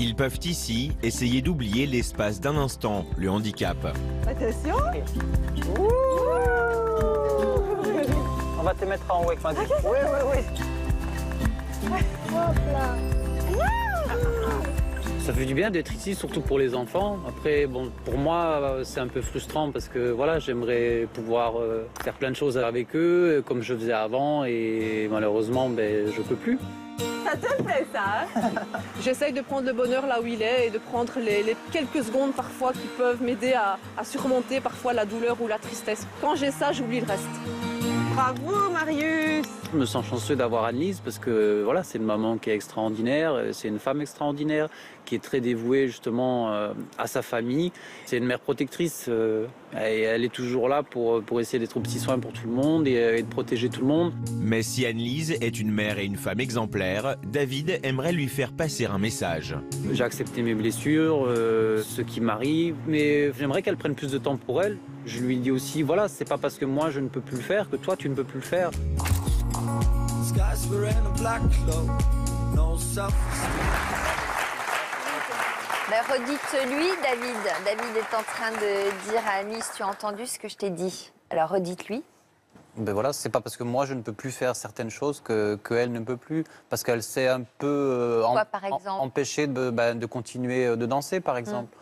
Ils peuvent ici essayer d'oublier l'espace d'un instant, le handicap. Attention. On va te mettre en haut avec ma gueule. Oui. Ça fait du bien d'être ici, surtout pour les enfants. Après, bon, pour moi, c'est un peu frustrant parce que voilà, j'aimerais pouvoir faire plein de choses avec eux, comme je faisais avant, et malheureusement, je peux plus. Ça te plaît, ça, hein? J'essaye de prendre le bonheur là où il est et de prendre les quelques secondes parfois qui peuvent m'aider à surmonter parfois la douleur ou la tristesse. Quand j'ai ça, j'oublie le reste. Bravo, Marius! Je me sens chanceux d'avoir Anne-Lise parce que voilà, c'est une maman qui est extraordinaire, c'est une femme extraordinaire qui est très dévouée justement à sa famille. C'est une mère protectrice et elle est toujours là pour essayer d'être au petit soin pour tout le monde et de protéger tout le monde. Mais si Anne-Lise est une mère et une femme exemplaires, David aimerait lui faire passer un message. J'ai accepté mes blessures, ce qui m'arrive, mais j'aimerais qu'elle prenne plus de temps pour elle. Je lui dis aussi, voilà, c'est pas parce que moi je ne peux plus le faire que toi tu ne peux plus le faire. Redites-lui, David. David est en train de dire à Anne-Lise, tu as entendu ce que je t'ai dit. Alors redites-lui. Voilà, c'est pas parce que moi je ne peux plus faire certaines choses qu'elle ne peut plus, parce qu'elle s'est un peu empêchée de continuer de danser, par exemple.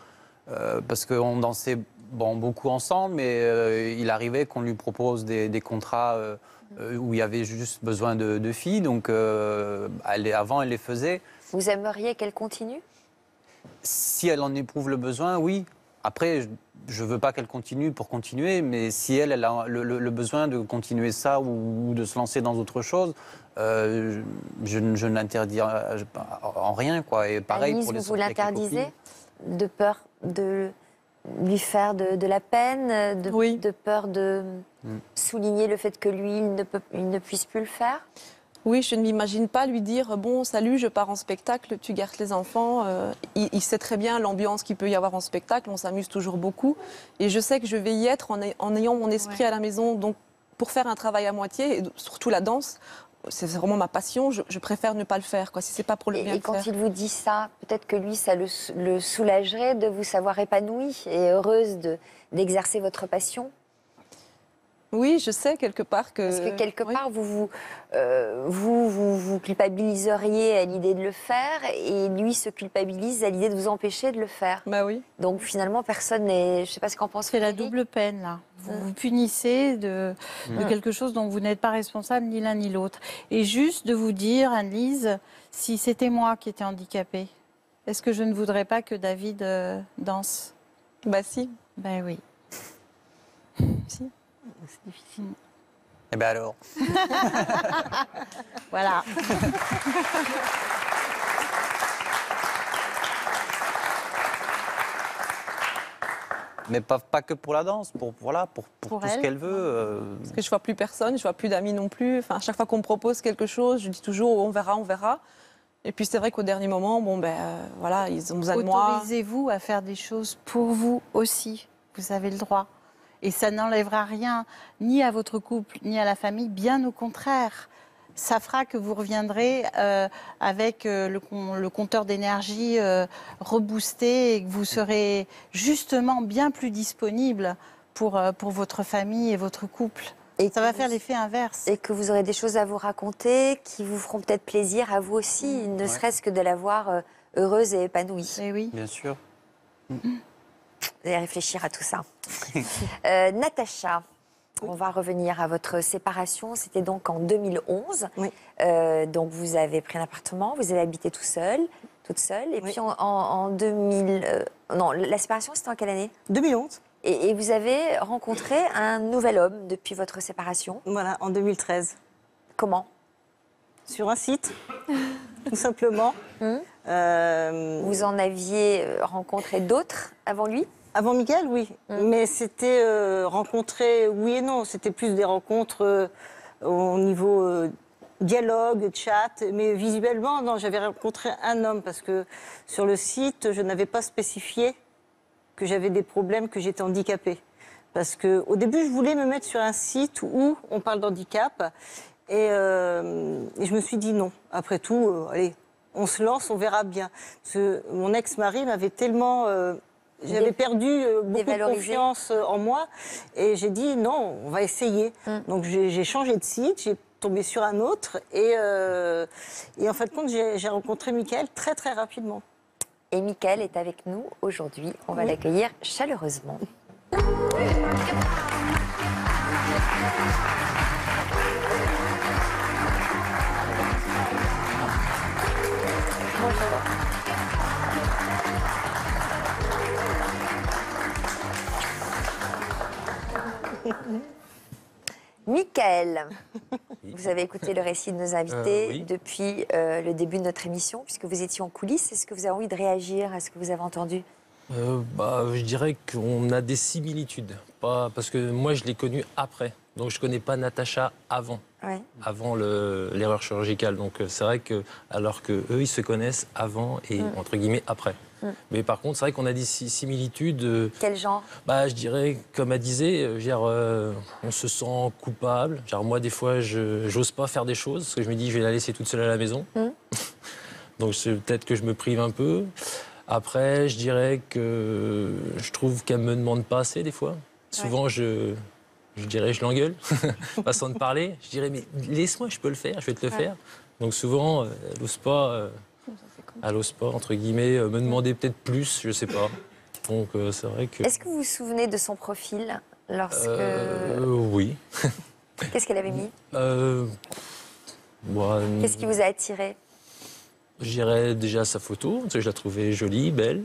Parce qu'on dansait beaucoup ensemble, mais il arrivait qu'on lui propose des contrats où il y avait juste besoin de filles, donc avant elle les faisait. Vous aimeriez qu'elle continue? Si elle en éprouve le besoin, oui. Après, je ne veux pas qu'elle continue pour continuer, mais si elle a le besoin de continuer ça ou de se lancer dans autre chose, je ne l'interdis en rien, quoi. Et pareil Anne-Lise, pour les vous l'interdisez de peur de lui faire de la peine, de peur de souligner le fait que lui, il ne puisse plus le faire? Oui, je ne m'imagine pas lui dire « Bon, salut, je pars en spectacle, tu gardes les enfants. » Il sait très bien l'ambiance qu'il peut y avoir en spectacle, on s'amuse toujours beaucoup. Et je sais que je vais y être en ayant mon esprit à la maison. Donc, pour faire un travail à moitié, et surtout la danse, c'est vraiment ma passion, je préfère ne pas le faire, quoi, si c'est pas pour le bien Et le quand faire. il vous dit ça, peut-être que lui, ça le soulagerait de vous savoir épanouie et heureuse d'exercer votre passion. Oui, je sais quelque part que... Parce que quelque oui. part, vous culpabiliseriez à l'idée de le faire et lui se culpabilise à l'idée de vous empêcher de le faire. Bah oui. Donc finalement, personne n'est... Je ne sais pas ce qu'en pense C'est la Frédéric. double peine, là. Vous vous punissez de quelque chose dont vous n'êtes pas responsable ni l'un ni l'autre. Et juste de vous dire, Anne-Lise, si c'était moi qui étais handicapée, est-ce que je ne voudrais pas que David danse? Bah si. Ben oui. Si. C'est difficile. Eh bien alors. Voilà. Mais pas que pour la danse, pour tout elle, ce qu'elle veut. Parce que je vois plus personne, je vois plus d'amis non plus. Enfin, à chaque fois qu'on me propose quelque chose, je dis toujours on verra, on verra. Et puis c'est vrai qu'au dernier moment, bon ben voilà, ils ont besoin de moi. Autorisez-vous à faire des choses pour vous aussi. Vous avez le droit. Et ça n'enlèvera rien ni à votre couple, ni à la famille. Bien au contraire. Ça fera que vous reviendrez avec le compteur d'énergie reboosté et que vous serez justement bien plus disponible pour votre famille et votre couple. Et Ça va faire l'effet inverse. Et que vous aurez des choses à vous raconter qui vous feront peut-être plaisir à vous aussi, ne serait-ce que de la voir heureuse et épanouie. Eh oui. Bien sûr. Vous allez réfléchir à tout ça. Natacha, on va revenir à votre séparation. C'était donc en 2011. Oui. Donc vous avez pris un appartement, vous avez habité toute seule. Et Oui. puis en 2000... non, la séparation, c'était en quelle année? 2011, Et vous avez rencontré un nouvel homme depuis votre séparation. voilà, en 2013. Comment? Sur un site, tout simplement. Vous en aviez rencontré d'autres avant lui? Avant Mickaël, oui. Mais c'était rencontrer, oui et non. C'était plus des rencontres au niveau dialogue, chat. Mais visuellement, non, j'avais rencontré un homme parce que sur le site, je n'avais pas spécifié que j'avais des problèmes, que j'étais handicapée. Parce qu'au début, je voulais me mettre sur un site où on parle d'handicap. Et je me suis dit non. Après tout, allez, on se lance, on verra bien. Parce que mon ex-mari m'avait tellement... j'avais perdu beaucoup de Dévalorisé. confiance en moi. Et j'ai dit non, on va essayer. Donc j'ai changé de site, j'ai tombé sur un autre. Et en fin de compte, j'ai rencontré Mickaël très très rapidement. Et Mickaël est avec nous aujourd'hui. On va l'accueillir chaleureusement. Mickaël, vous avez écouté le récit de nos invités Oui. depuis le début de notre émission, puisque vous étiez en coulisses. Est-ce que vous avez envie de réagir à ce que vous avez entendu? Je dirais qu'on a des similitudes. Pas, parce que moi, je l'ai connue après. Donc, je ne connais pas Natacha avant. Ouais. Avant l'erreur chirurgicale. Donc, c'est vrai que, alors qu'eux, ils se connaissent avant et, entre guillemets, après. Mais par contre, c'est vrai qu'on a des similitudes. Quel genre? Je dirais, comme elle disait, on se sent coupable. Moi, des fois, je n'ose pas faire des choses parce que je me dis, je vais la laisser toute seule à la maison. Donc, c'est peut-être que je me prive un peu. Après, je dirais que je trouve qu'elle me demande pas assez, des fois. Souvent, je l'engueule, façon de parler. Je dirais, mais laisse-moi, je peux le faire, je vais te le faire. Donc, souvent, elle n'ose pas... entre guillemets, me demander peut-être plus, je sais pas. Donc c'est vrai que... Est-ce que vous vous souvenez de son profil lorsque... Oui. Qu'est-ce qu'elle avait mis? Qu'est-ce qui vous a attiré? Je dirais déjà sa photo, parce que je la trouvais jolie, belle.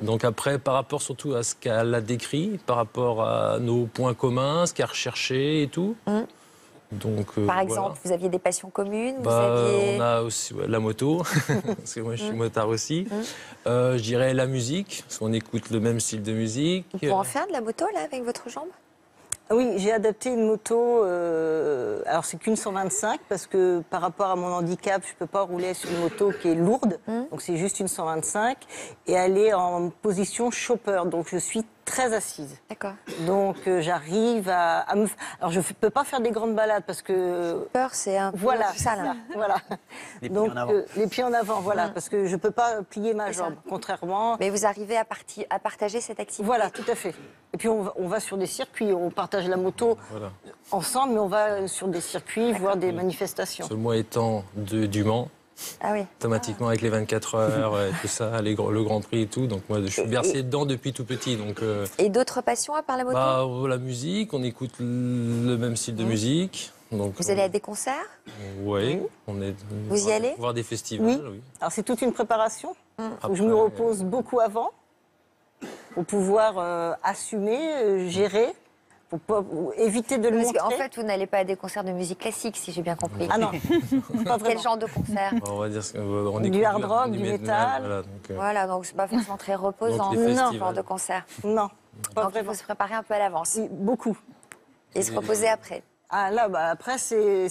Donc après, par rapport surtout à ce qu'elle a décrit, par rapport à nos points communs, ce qu'elle recherchait et tout. Donc, Par exemple, vous aviez des passions communes, vous Bah, aviez... on a aussi la moto, parce que moi je suis motard aussi. Je dirais la musique, parce qu'on écoute le même style de musique. Vous pouvez en faire de la moto, là, avec votre jambe? Oui, j'ai adapté une moto, alors c'est qu'une 125 parce que par rapport à mon handicap, je ne peux pas rouler sur une moto qui est lourde, donc c'est juste une 125 et elle est en position chopper, donc je suis très assise. D'accord. Donc j'arrive à me... Alors je ne peux pas faire des grandes balades parce que... Peur, c'est un peu Voilà, ça, là. voilà. Les pieds Donc en avant. les pieds en avant, voilà, parce que je ne peux pas plier ma C'est ça. jambe, contrairement... Mais vous arrivez à partager cette activité. Voilà, tout à fait. Et puis on va sur des circuits, on partage la moto Voilà. ensemble, mais on va sur des circuits, voir des manifestations. Ce mois étant du Mans, Ah oui. automatiquement avec les 24 heures, et tout ça, le Grand Prix et tout. Donc moi, je suis bercé dedans depuis tout petit. Donc, Et d'autres passions à part la moto la musique, on écoute le même style de musique. Donc, Vous allez à des concerts? Oui, on est. Vous y allez? Voir des festivals, oui. Alors c'est toute une préparation. Faut que je me Après, repose beaucoup avant pour pouvoir assumer, gérer, pour éviter de le Parce montrer. qu'en fait, vous n'allez pas à des concerts de musique classique, si j'ai bien compris. Ah non, pas vraiment. Quel genre de concert? On va dire on Du écoute hard rock, du métal. Voilà, donc, Voilà, donc c'est pas forcément très reposant, Donc, les ce festivals. genre de concert. Non, pas Donc il vraiment. faut se préparer un peu à l'avance Oui, beaucoup. et se reposer après. Ah là, bah, après, c'est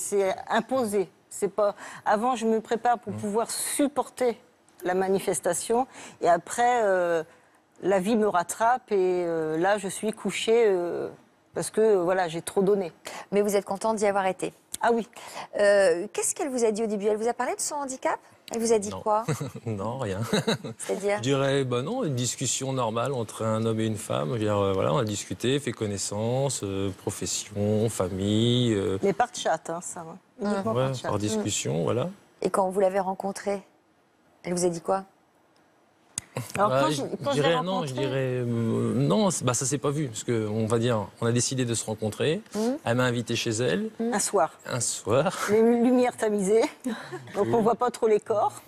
imposé. C'est pas... Avant, je me prépare pour pouvoir supporter la manifestation. Et après, la vie me rattrape. Et là, je suis couchée parce que voilà, j'ai trop donné. Mais vous êtes contente d'y avoir été. Ah oui. Qu'est-ce qu'elle vous a dit au début? Elle vous a parlé de son handicap? Elle vous a dit Non. quoi? non, rien. C'est-à-dire? Je dirais, non, une discussion normale entre un homme et une femme. Je veux dire, voilà, on a discuté, fait connaissance, profession, famille. Mais par chat, hein, ça. Hein. Uniquement Ouais, par chat. par discussion, voilà. Et quand vous l'avez rencontrée, elle vous a dit quoi? Alors, Bah, quand je je l'ai dirais non, rencontrée- je dirais non, ça s'est pas vu parce que on va dire, on a décidé de se rencontrer. Elle m'a invité chez elle Un soir. un soir. Les lumières tamisées, donc on voit pas trop les corps.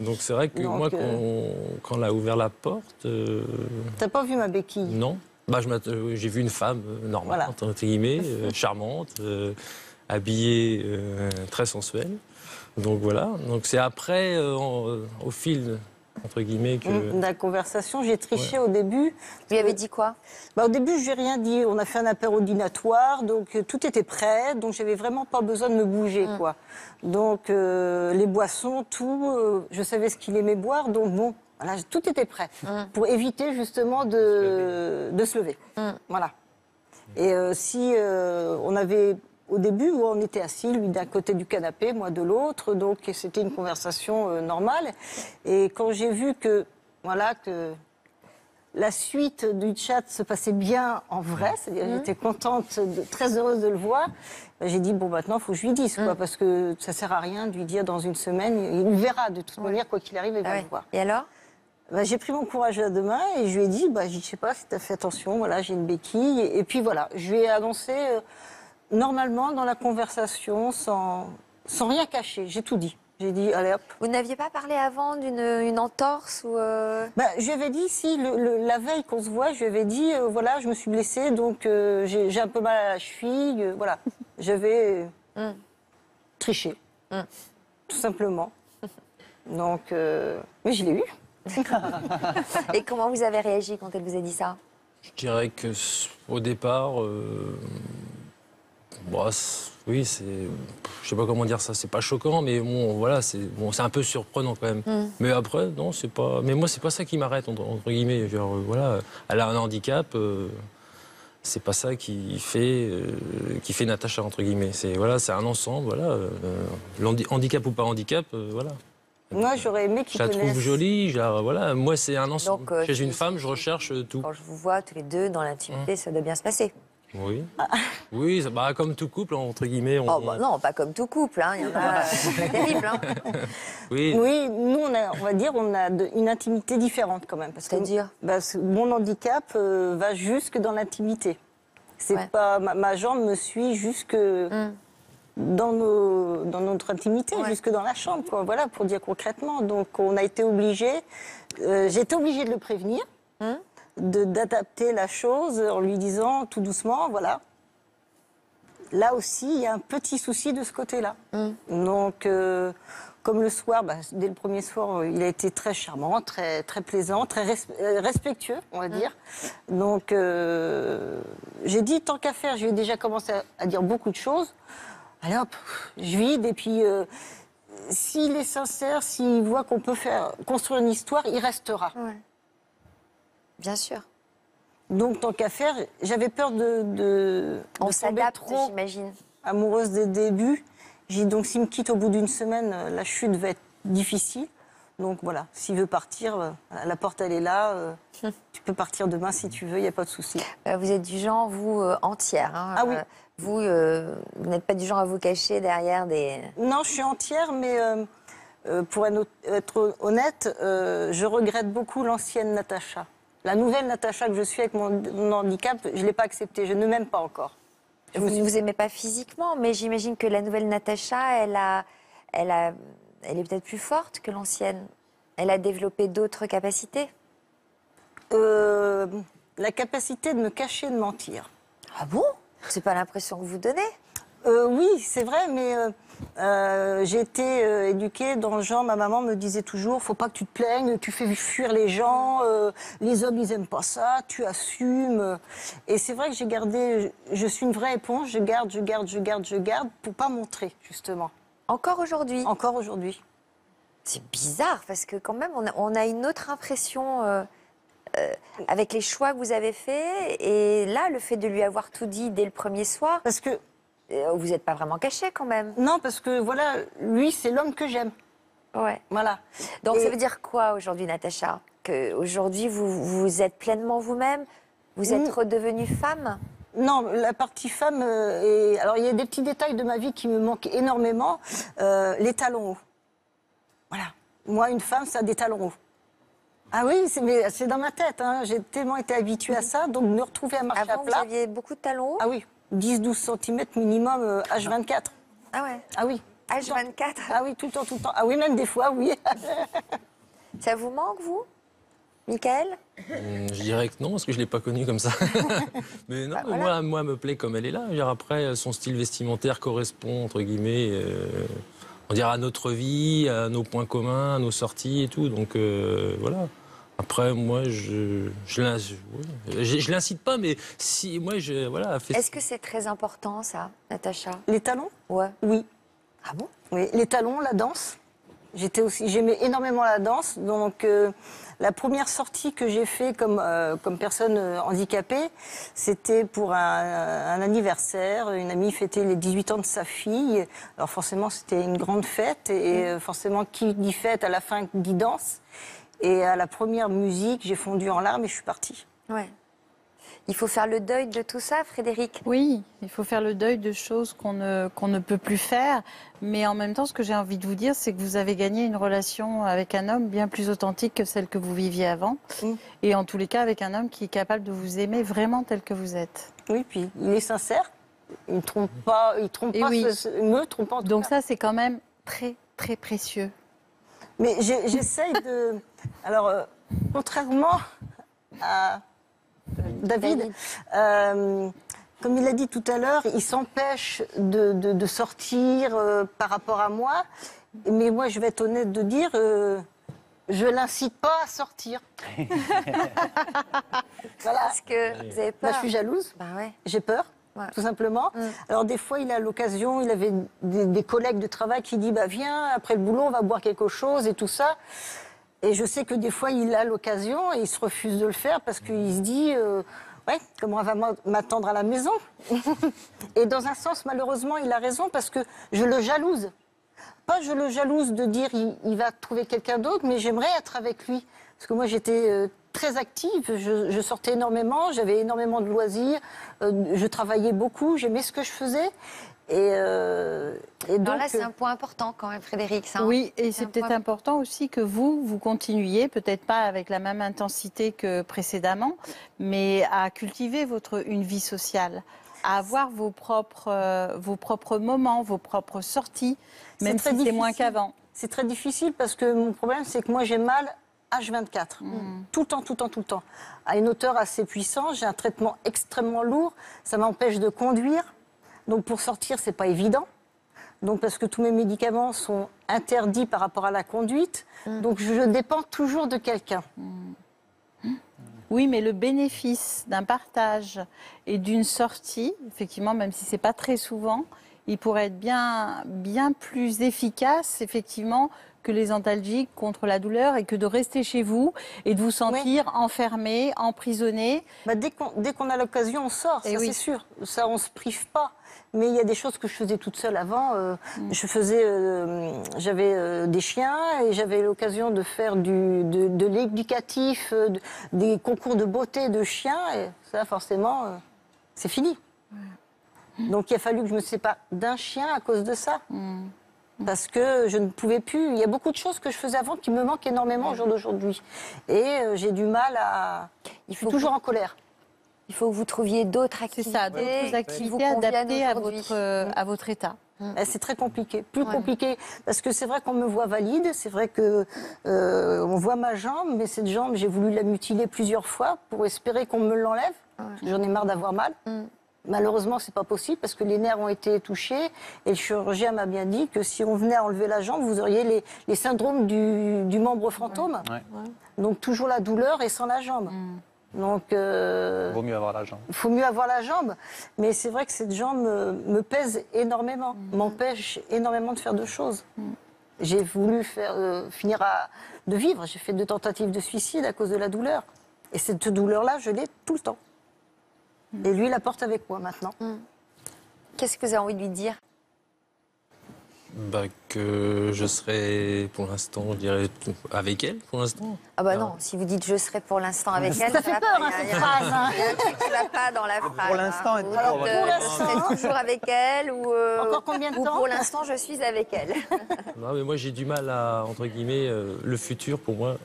Donc c'est vrai que Donc, moi, quand on a ouvert la porte, T'as pas vu ma béquille? non. Bah, j'ai vu une femme normale, Voilà. entre guillemets, charmante, habillée, très sensuelle. Donc voilà. Donc c'est après, au fil, entre guillemets, que. La conversation, j'ai triché au début. Vous lui avez dit quoi? Au début, je n'ai rien dit. On a fait un apéro dînatoire, donc tout était prêt. Donc, j'avais vraiment pas besoin de me bouger, quoi. Donc, les boissons, tout, je savais ce qu'il aimait boire. Donc, bon, voilà, tout était prêt pour éviter justement de se lever. Voilà. Et si on avait... Au début, où on était assis, lui d'un côté du canapé, moi de l'autre, donc c'était une conversation normale. Et quand j'ai vu que, voilà, que la suite du chat se passait bien en vrai, c'est-à-dire j'étais contente, très heureuse de le voir, ben, j'ai dit, bon, maintenant, il faut que je lui dise, quoi, parce que ça ne sert à rien de lui dire dans une semaine, il verra de toute manière, quoi qu'il arrive, il va le voir. Et alors? Ben, j'ai pris mon courage à deux mains et je lui ai dit, je ne sais pas si tu as fait attention, voilà, j'ai une béquille. Et puis voilà, je lui ai annoncé... normalement, dans la conversation, sans rien cacher, j'ai tout dit. J'ai dit, allez hop. Vous n'aviez pas parlé avant d'une entorse ou Je lui avais dit, si, la veille qu'on se voit, je lui avais dit, voilà, je me suis blessée, donc j'ai un peu mal à la cheville, voilà. J'avais triché, tout simplement. Donc, mais je l'ai eu. Et comment vous avez réagi quand elle vous a dit ça? Je dirais que au départ, oui, c'est, je sais pas comment dire ça, c'est pas choquant, mais bon, voilà, c'est un peu surprenant quand même. Mais après, non, c'est pas. Mais moi, c'est pas ça qui m'arrête entre guillemets. Genre, voilà, elle a un handicap. C'est pas ça qui fait Natacha entre guillemets. C'est un ensemble, voilà. Handicap ou pas handicap, voilà. Moi, j'aurais aimé qu'il Je la connaisse. trouve jolie, genre, voilà. Moi, c'est un ensemble. Donc, Chez une femme, je recherche tout. Quand je vous vois tous les deux dans l'intimité, ça doit bien se passer. Oui. Oui, comme tout couple, entre guillemets. Oh, bah non, pas comme tout couple, hein. Il y en a. C'est terrible, hein. Oui. Oui, nous, on va dire, on a une intimité différente quand même. C'est-à-dire mon handicap va jusque dans l'intimité. C'est Ouais. pas ma jambe me suit jusque dans notre intimité, jusque dans la chambre, quoi. Voilà, pour dire concrètement. Donc, on a été obligés. J'ai été obligée de le prévenir, d'adapter la chose en lui disant tout doucement, voilà. Là aussi, il y a un petit souci de ce côté-là. Donc, comme le soir, dès le premier soir, il a été très charmant, très, très plaisant, très respectueux, on va dire. Donc, j'ai dit, tant qu'à faire, j'ai déjà commencé à dire beaucoup de choses. Allez hop, je vide, et puis, s'il est sincère, s'il voit qu'on peut construire une histoire, il restera. Ouais. Bien sûr. Donc, tant qu'à faire, j'avais peur de On tomber s'adapte, trop j'imagine. amoureuse dès le début. J'ai dit, donc, s'il me quitte au bout d'une semaine, la chute va être difficile. Donc voilà, s'il veut partir, la porte elle est là. Tu peux partir demain si tu veux, il n'y a pas de souci. Vous êtes du genre, vous, entière. Hein, Ah oui. Vous n'êtes pas du genre à vous cacher derrière des... Non, je suis entière, mais pour être honnête, je regrette beaucoup l'ancienne Natacha. La nouvelle Natacha que je suis avec mon handicap, je ne l'ai pas acceptée, je ne m'aime pas encore. Vous ne vous aimez pas physiquement, mais j'imagine que la nouvelle Natacha, elle est peut-être plus forte que l'ancienne. Elle a développé d'autres capacités. La capacité de me cacher, de mentir. Ah bon? C'est pas l'impression que vous donnez? Oui, c'est vrai, mais j'ai été éduquée dans le genre, ma maman me disait toujours, faut pas que tu te plaignes, tu fais fuir les gens, les hommes ils aiment pas ça, tu assumes. Et c'est vrai que j'ai gardé, je suis une vraie éponge, je garde pour pas montrer justement. Encore aujourd'hui? Encore aujourd'hui. C'est bizarre parce que quand même on a une autre impression avec les choix que vous avez faits et là le fait de lui avoir tout dit dès le premier soir. Parce que vous n'êtes pas vraiment caché quand même. non, parce que voilà, lui c'est l'homme que j'aime. Ouais. Voilà. Donc ça veut dire quoi aujourd'hui, Natacha? Qu'aujourd'hui vous êtes pleinement vous-même? Vous êtes redevenue femme? Non, la partie femme, alors il y a des petits détails de ma vie qui me manquent énormément. Les talons hauts. Voilà. Moi, une femme, ça a des talons hauts. Ah oui, c'est dans ma tête. Hein. J'ai tellement été habituée à ça, donc me retrouver à marcher à Avant, plat. vous aviez beaucoup de talons hauts? Ah oui, 10-12 cm minimum, H24. Ah ouais. Ah oui. H24. Ah oui, tout le temps. Ah oui, même des fois, oui. Ça vous manque, vous, Michael? Je dirais que non, parce que je ne l'ai pas connue comme ça. Mais non, Bah, voilà. moi, elle me plaît comme elle est là. Je veux dire, après, son style vestimentaire correspond, entre guillemets, on dirait à notre vie, à nos points communs, à nos sorties et tout. Donc voilà. Après, moi, je l'incite pas, mais si moi, voilà. Est-ce que c'est très important, ça, Natacha? Les talons? Ouais. Oui. Ah bon? Oui, les talons, la danse. J'aimais énormément la danse. Donc, la première sortie que j'ai fait comme personne handicapée, c'était pour un anniversaire. Une amie fêtait les 18 ans de sa fille. Alors, forcément, c'était une grande fête. Et forcément, qui dit fête, à la fin, dit danse. Et à la première musique, j'ai fondu en larmes et je suis partie. Ouais. Il faut faire le deuil de tout ça, Frédéric? Oui, il faut faire le deuil de choses qu'on ne peut plus faire. Mais en même temps, ce que j'ai envie de vous dire, c'est que vous avez gagné une relation avec un homme bien plus authentique que celle que vous viviez avant. Et en tous les cas, avec un homme qui est capable de vous aimer vraiment tel que vous êtes. Oui, puis il est sincère. Il ne trompe pas, me trompe pas en tout Donc cas. ça, c'est quand même très, très précieux. Mais j'essaye de... Alors, contrairement à David, comme il l'a dit tout à l'heure, il s'empêche de sortir par rapport à moi. Mais moi, je vais être honnête de dire, je ne l'incite pas à sortir. Voilà. Parce que vous avez peur? Bah, je suis jalouse, Bah ouais. j'ai peur. Ouais. Tout simplement. Alors des fois, il a l'occasion, il avait des collègues de travail qui disent bah, viens, après le boulot, on va boire quelque chose et tout ça. Et je sais que des fois, il a l'occasion et il se refuse de le faire parce qu'il se dit ouais, comment elle va m'attendre à la maison? Et dans un sens, malheureusement, il a raison parce que je le jalouse. Pas je le jalouse de dire il va trouver quelqu'un d'autre, mais j'aimerais être avec lui. Parce que moi, j'étais très active, je sortais énormément, j'avais énormément de loisirs, je travaillais beaucoup, j'aimais ce que je faisais. Et donc, Alors là, c'est un point important quand même, Frédéric. Ça, hein. Oui, et c'est peut-être important aussi que vous continuiez, peut-être pas avec la même intensité que précédemment, mais à cultiver une vie sociale, à avoir vos propres moments, vos propres sorties, même si c'est moins qu'avant. C'est très difficile parce que mon problème, c'est que moi, j'ai mal H24. Tout le temps. À une hauteur assez puissante, j'ai un traitement extrêmement lourd, ça m'empêche de conduire. Donc pour sortir, c'est pas évident. Donc parce que tous mes médicaments sont interdits par rapport à la conduite. Donc je dépends toujours de quelqu'un. Oui, mais le bénéfice d'un partage et d'une sortie, effectivement, même si c'est pas très souvent, il pourrait être bien plus efficace, effectivement, que les antalgiques contre la douleur et que de rester chez vous et de vous sentir enfermé, emprisonné. Dès qu'on a l'occasion, on sort, ça c'est sûr. Ça, on ne se prive pas. Mais il y a des choses que je faisais toute seule avant. J'avais des chiens et j'avais l'occasion de faire de l'éducatif, des concours de beauté de chiens. Et ça, forcément, c'est fini. Donc il a fallu que je me sépare d'un chien à cause de ça. Parce que je ne pouvais plus. Il y a beaucoup de choses que je faisais avant qui me manquent énormément au jour d'aujourd'hui. Et j'ai du mal à... Je suis toujours en colère. Il faut que vous trouviez d'autres activités. C'est ça, d'autres activités adaptées à votre état. C'est très compliqué, plus compliqué, parce que c'est vrai qu'on me voit valide, c'est vrai que on voit ma jambe, mais cette jambe, j'ai voulu la mutiler plusieurs fois pour espérer qu'on me l'enlève. J'en ai marre d'avoir mal. Malheureusement, c'est pas possible parce que les nerfs ont été touchés et le chirurgien m'a bien dit que si on venait à enlever la jambe, vous auriez les syndromes du membre fantôme. Donc toujours la douleur et sans la jambe. Donc, vaut mieux avoir la jambe. Il faut mieux avoir la jambe, mais c'est vrai que cette jambe me pèse énormément, m'empêche énormément de faire de choses. J'ai voulu finir de vivre, j'ai fait 2 tentatives de suicide à cause de la douleur. Et cette douleur-là, je l'ai tout le temps. Et lui, il la porte avec moi maintenant. Qu'est-ce que vous avez envie de lui dire ? Que je serai pour l'instant, je dirais, avec elle pour l'instant. Non, si vous dites je serai pour l'instant avec elle, ça fait peur cette phrase. Il y a un truc qui ne va pas dans la phrase. Pour l'instant, je serai toujours avec elle ou encore combien de temps ? Pour l'instant, je suis avec elle. Non, mais moi j'ai du mal à, entre guillemets, le futur pour moi.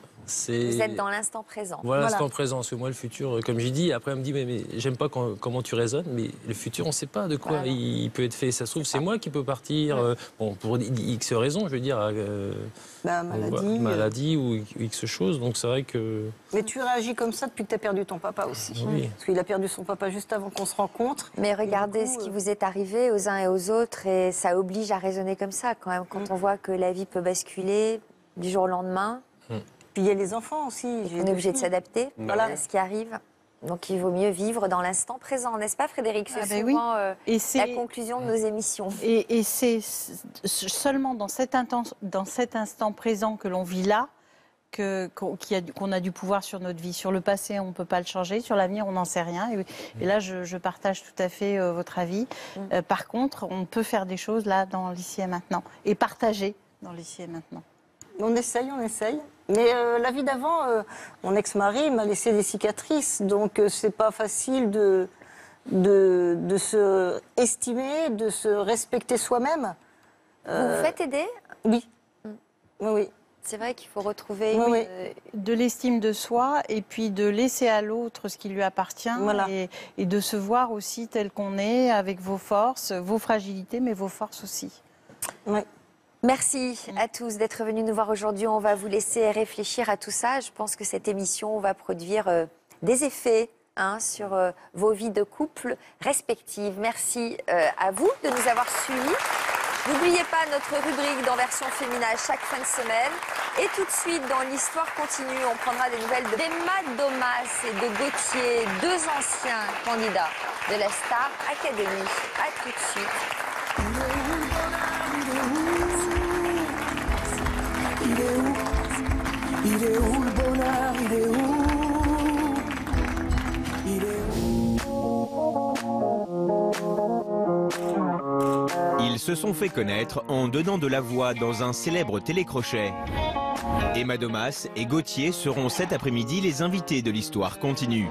Vous êtes dans l'instant présent. Voilà, l'instant présent. Parce que moi, le futur, comme j'ai dit, après, elle me dit, mais j'aime pas comment tu raisonnes, mais le futur, on ne sait pas de quoi il peut être fait. Ça se trouve, c'est moi qui peux partir, pour X raisons, je veux dire. Maladie ou X choses. Donc c'est vrai que. Mais tu réagis comme ça depuis que tu as perdu ton papa aussi. Parce qu'il a perdu son papa juste avant qu'on se rencontre. Mais regardez ce qui vous est arrivé aux uns et aux autres, et ça oblige à raisonner comme ça quand même. Quand on voit que la vie peut basculer du jour au lendemain. Puis il y a les enfants aussi. On est obligé de s'adapter à ce qui arrive. Donc il vaut mieux vivre dans l'instant présent, n'est-ce pas Frédéric ? C'est souvent la conclusion de nos émissions. Et c'est seulement dans cet instant présent que l'on vit là qu'on a du pouvoir sur notre vie. Sur le passé, on ne peut pas le changer. Sur l'avenir, on n'en sait rien. Et là, je partage tout à fait votre avis. Par contre, on peut faire des choses là, dans l'ici et maintenant. Et partager dans l'ici et maintenant. On essaye. Mais la vie d'avant, mon ex-mari m'a laissé des cicatrices, donc c'est pas facile de se estimer, de se respecter soi-même. Vous vous faites aider ? Oui. Oui. C'est vrai qu'il faut retrouver de l'estime de soi et puis de laisser à l'autre ce qui lui appartient et de se voir aussi tel qu'on est, avec vos forces, vos fragilités, mais vos forces aussi. Oui. Merci à tous d'être venus nous voir aujourd'hui. On va vous laisser réfléchir à tout ça. Je pense que cette émission va produire des effets sur vos vies de couple respectives. Merci à vous de nous avoir suivis. N'oubliez pas notre rubrique dans version féminin chaque fin de semaine. Et tout de suite, dans l'histoire continue, on prendra des nouvelles d'Emma Domas et de Gauthier, 2 anciens candidats de la Star Academy. À tout de suite. Il est où le bonheur? Il est où? Il est où? Ils se sont fait connaître en donnant de la voix dans un célèbre télécrochet. Emma Domas et Gauthier seront cet après-midi les invités de l'histoire continue.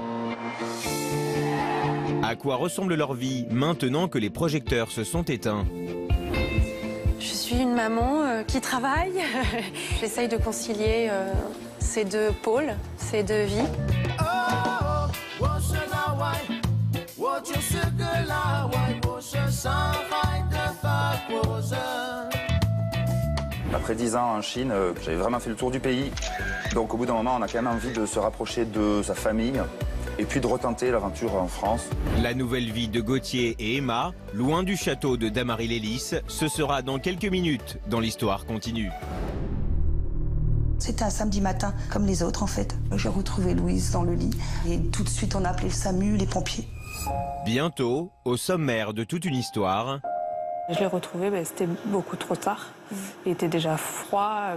À quoi ressemble leur vie maintenant que les projecteurs se sont éteints? Je suis une maman qui travaille. J'essaye de concilier ces 2 pôles, ces 2 vies. Après 10 ans en Chine, j'avais vraiment fait le tour du pays. Donc au bout d'un moment, on a quand même envie de se rapprocher de sa famille et puis de retenter l'aventure en France. La nouvelle vie de Gauthier et Emma, loin du château de Damary-Lélis, ce sera dans quelques minutes dans l'histoire continue. C'était un samedi matin, comme les autres en fait. J'ai retrouvé Louise dans le lit et tout de suite on a appelé le SAMU, les pompiers. Bientôt, au sommaire de toute une histoire, Je l'ai retrouvé, c'était beaucoup trop tard. Il était déjà froid,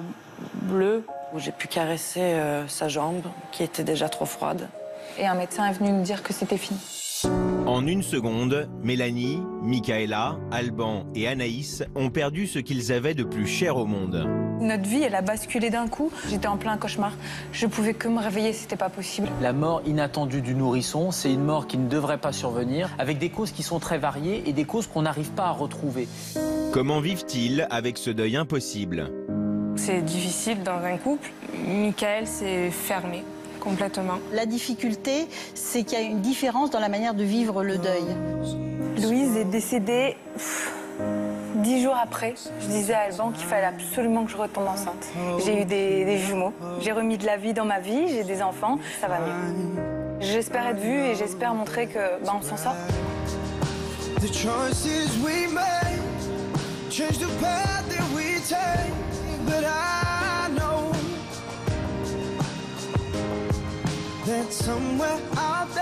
bleu. J'ai pu caresser sa jambe, qui était déjà trop froide. Et un médecin est venu nous dire que c'était fini. En une seconde, Mélanie, Michaela, Alban et Anaïs ont perdu ce qu'ils avaient de plus cher au monde. Notre vie, elle a basculé d'un coup. J'étais en plein cauchemar. Je pouvais que me réveiller, c'était pas possible. La mort inattendue du nourrisson, c'est une mort qui ne devrait pas survenir, avec des causes qui sont très variées et des causes qu'on n'arrive pas à retrouver. Comment vivent-ils avec ce deuil impossible? C'est difficile dans un couple. Michael s'est fermé complètement. La difficulté, c'est qu'il y a une différence dans la manière de vivre le deuil. Louise est décédée 10 jours après. Je disais à Alban qu'il fallait absolument que je retombe enceinte. J'ai eu des jumeaux. J'ai remis de la vie dans ma vie, j'ai des enfants, ça va mieux. J'espère être vue et j'espère montrer que on s'en sort. The choices we make change the path that we take, but I know that somewhere out there